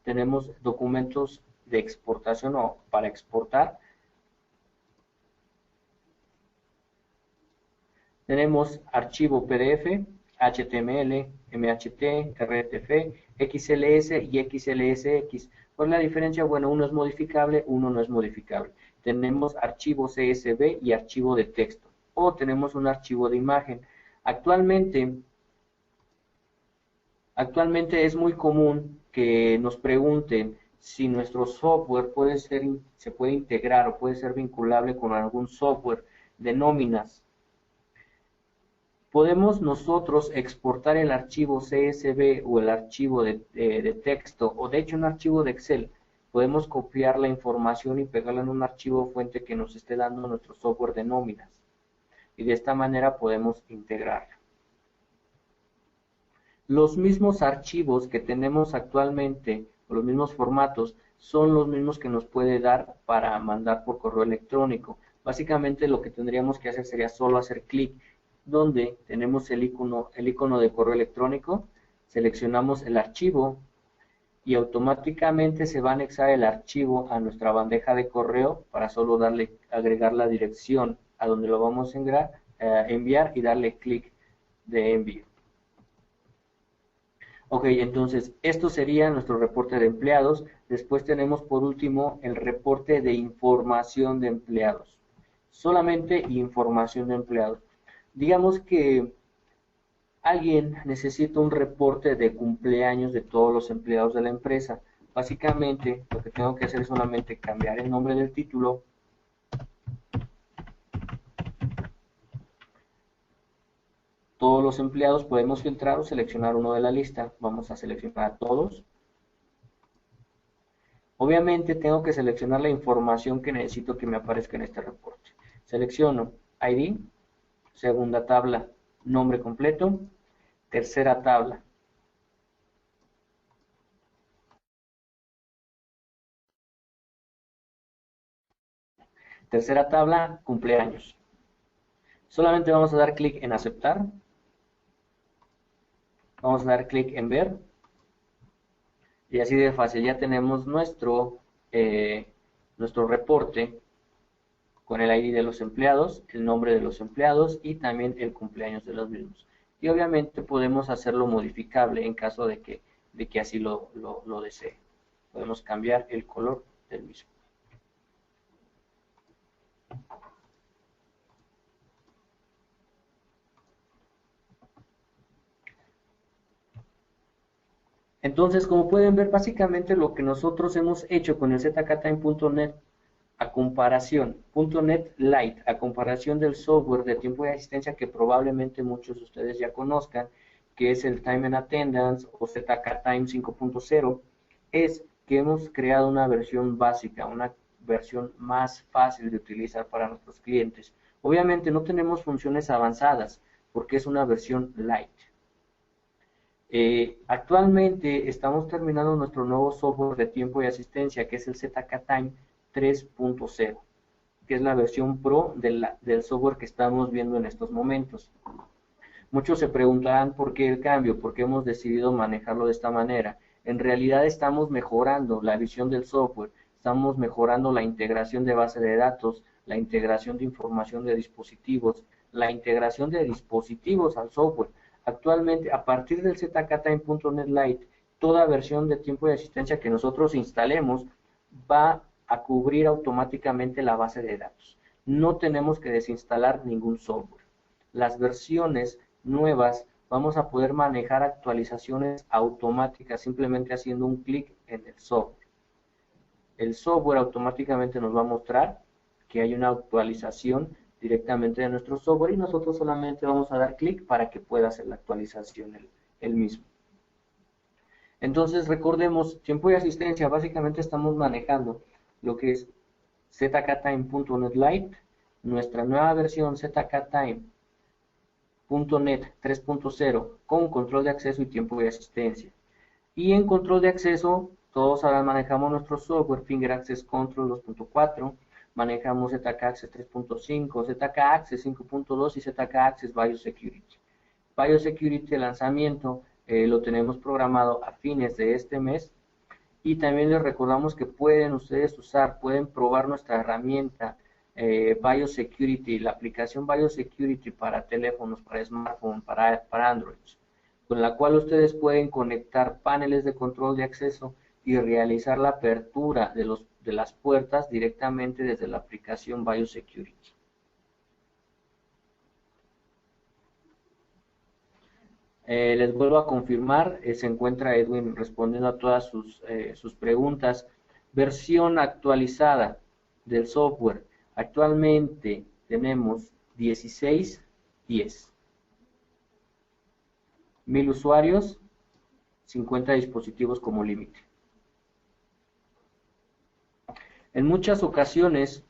tenemos documentos de exportación o para exportar. Tenemos archivo PDF, HTML, MHT, RTF, XLS y XLSX. ¿Cuál es la diferencia? Bueno, uno es modificable, uno no es modificable. Tenemos archivo CSV y archivo de texto. O tenemos un archivo de imagen. Actualmente es muy común que nos pregunten si nuestro software se puede integrar o puede ser vinculable con algún software de nóminas. Podemos nosotros exportar el archivo CSV o el archivo de texto, o de hecho un archivo de Excel. Podemos copiar la información y pegarla en un archivo fuente que nos esté dando nuestro software de nóminas. Y de esta manera podemos integrarlo. Los mismos archivos que tenemos actualmente, o los mismos formatos, son los mismos que nos puede dar para mandar por correo electrónico. Básicamente lo que tendríamos que hacer sería solo hacer clic donde tenemos el icono de correo electrónico, seleccionamos el archivo y automáticamente se va a anexar el archivo a nuestra bandeja de correo para solo agregar la dirección a donde lo vamos a enviar y darle clic de envío. Ok, entonces esto sería nuestro reporte de empleados. Después tenemos por último el reporte de información de empleados. Solamente información de empleados. Digamos que alguien necesita un reporte de cumpleaños de todos los empleados de la empresa. Básicamente lo que tengo que hacer es solamente cambiar el nombre del título. Todos los empleados podemos filtrar o seleccionar uno de la lista. Vamos a seleccionar a todos. Obviamente tengo que seleccionar la información que necesito que me aparezca en este reporte. Selecciono ID, segunda tabla, nombre completo, tercera tabla. Tercera tabla, cumpleaños. Solamente vamos a dar clic en aceptar. Vamos a dar clic en ver. Y así de fácil ya tenemos nuestro reporte con el ID de los empleados, el nombre de los empleados y también el cumpleaños de los mismos. Y obviamente podemos hacerlo modificable en caso de que así lo desee. Podemos cambiar el color del mismo. Entonces, como pueden ver, básicamente lo que nosotros hemos hecho con el zktime.net a comparación, .NET Lite, a comparación del software de tiempo de asistencia que probablemente muchos de ustedes ya conozcan, que es el Time and Attendance o ZK-Time 5.0, es que hemos creado una versión básica, una versión más fácil de utilizar para nuestros clientes. Obviamente no tenemos funciones avanzadas porque es una versión Lite. Actualmente estamos terminando nuestro nuevo software de tiempo y asistencia, que es el ZK-Time 3.0, que es la versión Pro del software que estamos viendo en estos momentos. Muchos se preguntarán por qué el cambio, por qué hemos decidido manejarlo de esta manera. En realidad estamos mejorando la visión del software, estamos mejorando la integración de base de datos, la integración de información de dispositivos, la integración de dispositivos al software. Actualmente, a partir del ZK-Time.net Lite, toda versión de tiempo de asistencia que nosotros instalemos va a cubrir automáticamente la base de datos. No tenemos que desinstalar ningún software. Las versiones nuevas vamos a poder manejar actualizaciones automáticas simplemente haciendo un clic en el software. El software automáticamente nos va a mostrar que hay una actualización directamente de nuestro software y nosotros solamente vamos a dar clic para que pueda hacer la actualización el mismo. Entonces recordemos, tiempo de asistencia, básicamente estamos manejando lo que es ZK-Time.net Lite, nuestra nueva versión ZK-Time.net 3.0 con control de acceso y tiempo de asistencia. Y en control de acceso, todos ahora manejamos nuestro software Finger Access Control 2.4, manejamos ZK Access 3.5, ZK Access 5.2 y ZK Access Biosecurity. Biosecurity, el lanzamiento, lo tenemos programado a fines de este mes. Y también les recordamos que pueden ustedes pueden probar nuestra herramienta Biosecurity, la aplicación Biosecurity para teléfonos, para smartphones, para Android, con la cual ustedes pueden conectar paneles de control de acceso y realizar la apertura de las puertas directamente desde la aplicación Biosecurity. Les vuelvo a confirmar, se encuentra Edwin respondiendo a todas sus preguntas. Versión actualizada del software. Actualmente tenemos 16.10. 1000 usuarios, 50 dispositivos como límite. En muchas ocasiones,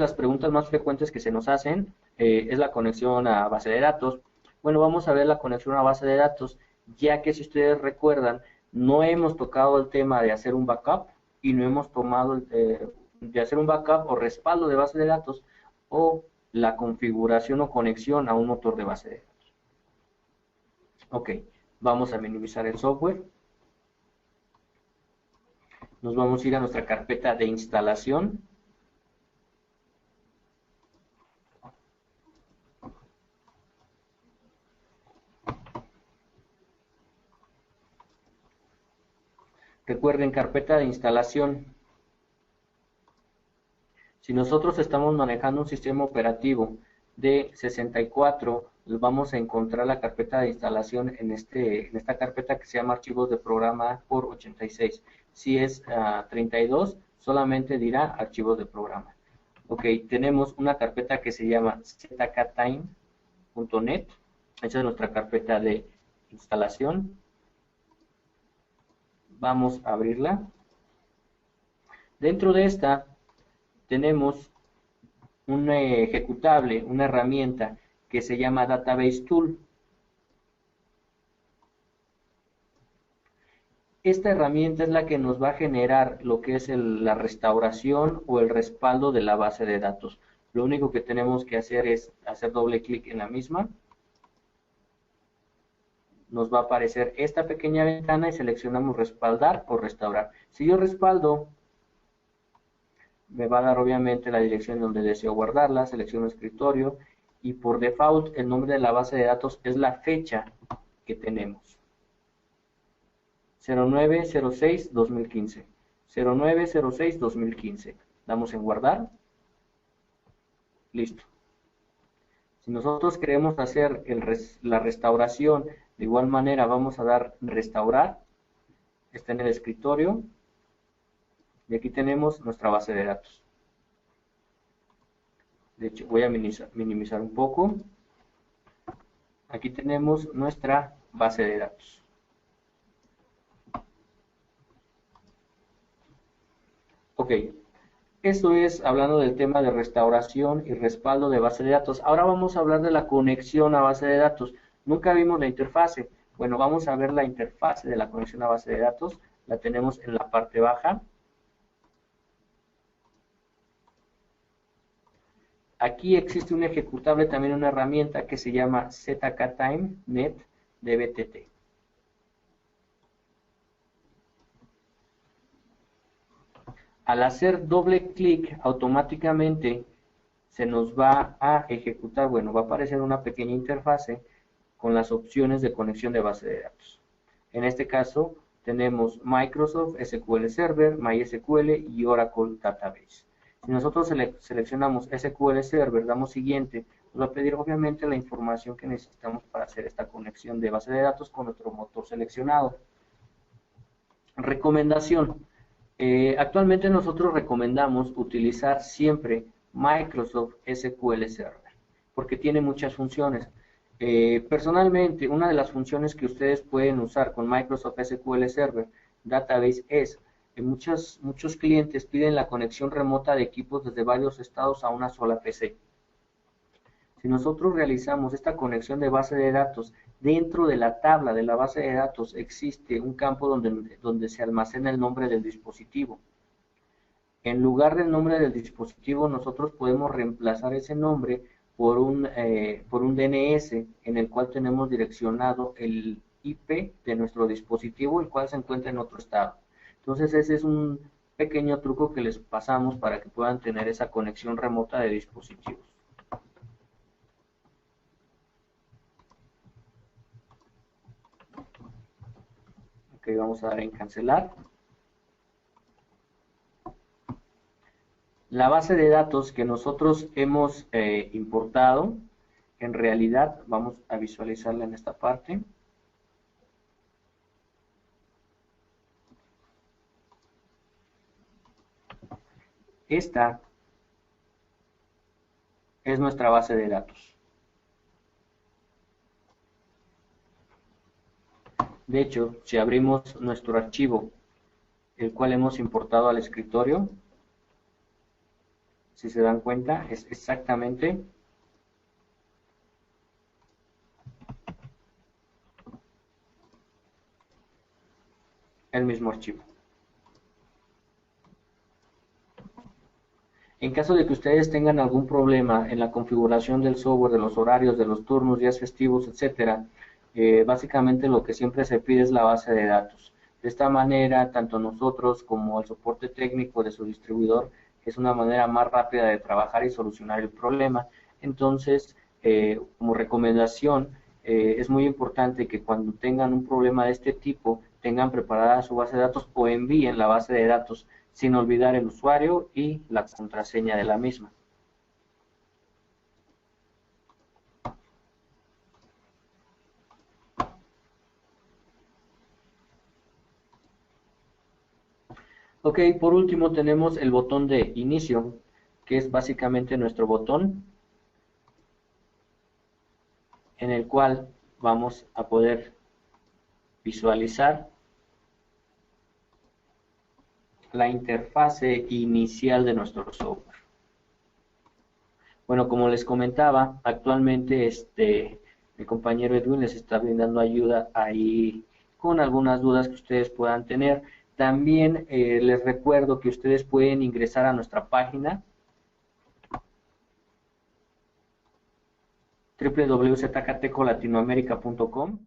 las preguntas más frecuentes que se nos hacen es la conexión a base de datos. Bueno, vamos a ver la conexión a base de datos, ya que si ustedes recuerdan, no hemos tocado el tema de hacer un backup y no hemos tomado de hacer un backup o respaldo de base de datos o la configuración o conexión a un motor de base de datos. Ok, vamos a minimizar el software. Nos vamos a ir a nuestra carpeta de instalación. Recuerden, carpeta de instalación. Si nosotros estamos manejando un sistema operativo de 64, vamos a encontrar la carpeta de instalación en esta carpeta que se llama archivos de programa por 86. Si es 32, solamente dirá archivos de programa. Ok, tenemos una carpeta que se llama zktime.net. Esa es nuestra carpeta de instalación. Vamos a abrirla. Dentro de esta tenemos un ejecutable, una herramienta que se llama Database Tool. Esta herramienta es la que nos va a generar lo que es la restauración o el respaldo de la base de datos. Lo único que tenemos que hacer es hacer doble clic en la misma. Nos va a aparecer esta pequeña ventana y seleccionamos respaldar o restaurar. Si yo respaldo, me va a dar obviamente la dirección donde deseo guardarla, selecciono escritorio y por default el nombre de la base de datos es la fecha que tenemos. 0906-2015. 0906-2015. Damos en guardar. Listo. Si nosotros queremos hacer la restauración, de igual manera vamos a dar restaurar. Está en el escritorio. Y aquí tenemos nuestra base de datos. De hecho, voy a minimizar un poco. Aquí tenemos nuestra base de datos. Ok, esto es hablando del tema de restauración y respaldo de base de datos. Ahora vamos a hablar de la conexión a base de datos. Nunca vimos la interfase. Bueno, vamos a ver la interfase de la conexión a base de datos. La tenemos en la parte baja. Aquí existe un ejecutable, también una herramienta que se llama zktime.net dbtt. Al hacer doble clic, automáticamente se nos va a ejecutar, bueno, va a aparecer una pequeña interfase con las opciones de conexión de base de datos. En este caso, tenemos Microsoft SQL Server, MySQL y Oracle Database. Si nosotros seleccionamos SQL Server, damos siguiente, nos va a pedir obviamente la información que necesitamos para hacer esta conexión de base de datos con nuestro motor seleccionado. Recomendación. Actualmente nosotros recomendamos utilizar siempre Microsoft SQL Server, porque tiene muchas funciones. Personalmente, una de las funciones que ustedes pueden usar con Microsoft SQL Server Database es que muchos clientes piden la conexión remota de equipos desde varios estados a una sola PC. Si nosotros realizamos esta conexión de base de datos, dentro de la tabla de la base de datos existe un campo donde se almacena el nombre del dispositivo. En lugar del nombre del dispositivo, nosotros podemos reemplazar ese nombre por un DNS en el cual tenemos direccionado el IP de nuestro dispositivo, el cual se encuentra en otro estado. Entonces ese es un pequeño truco que les pasamos para que puedan tener esa conexión remota de dispositivos. Ok, vamos a dar en cancelar. La base de datos que nosotros hemos importado, en realidad vamos a visualizarla en esta parte. Esta es nuestra base de datos. De hecho, si abrimos nuestro archivo, el cual hemos importado al escritorio, si se dan cuenta, es exactamente el mismo archivo. En caso de que ustedes tengan algún problema en la configuración del software, de los horarios, de los turnos, días festivos, etcétera, básicamente lo que siempre se pide es la base de datos. De esta manera, tanto nosotros como el soporte técnico de su distribuidor es una manera más rápida de trabajar y solucionar el problema. Entonces, como recomendación, es muy importante que cuando tengan un problema de este tipo, tengan preparada su base de datos o envíen la base de datos sin olvidar el usuario y la contraseña de la misma. Ok, por último tenemos el botón de inicio, que es básicamente nuestro botón en el cual vamos a poder visualizar la interfase inicial de nuestro software. Bueno, como les comentaba, actualmente mi compañero Edwin les está brindando ayuda ahí con algunas dudas que ustedes puedan tener. También les recuerdo que ustedes pueden ingresar a nuestra página www.zcatecolatinoamerica.com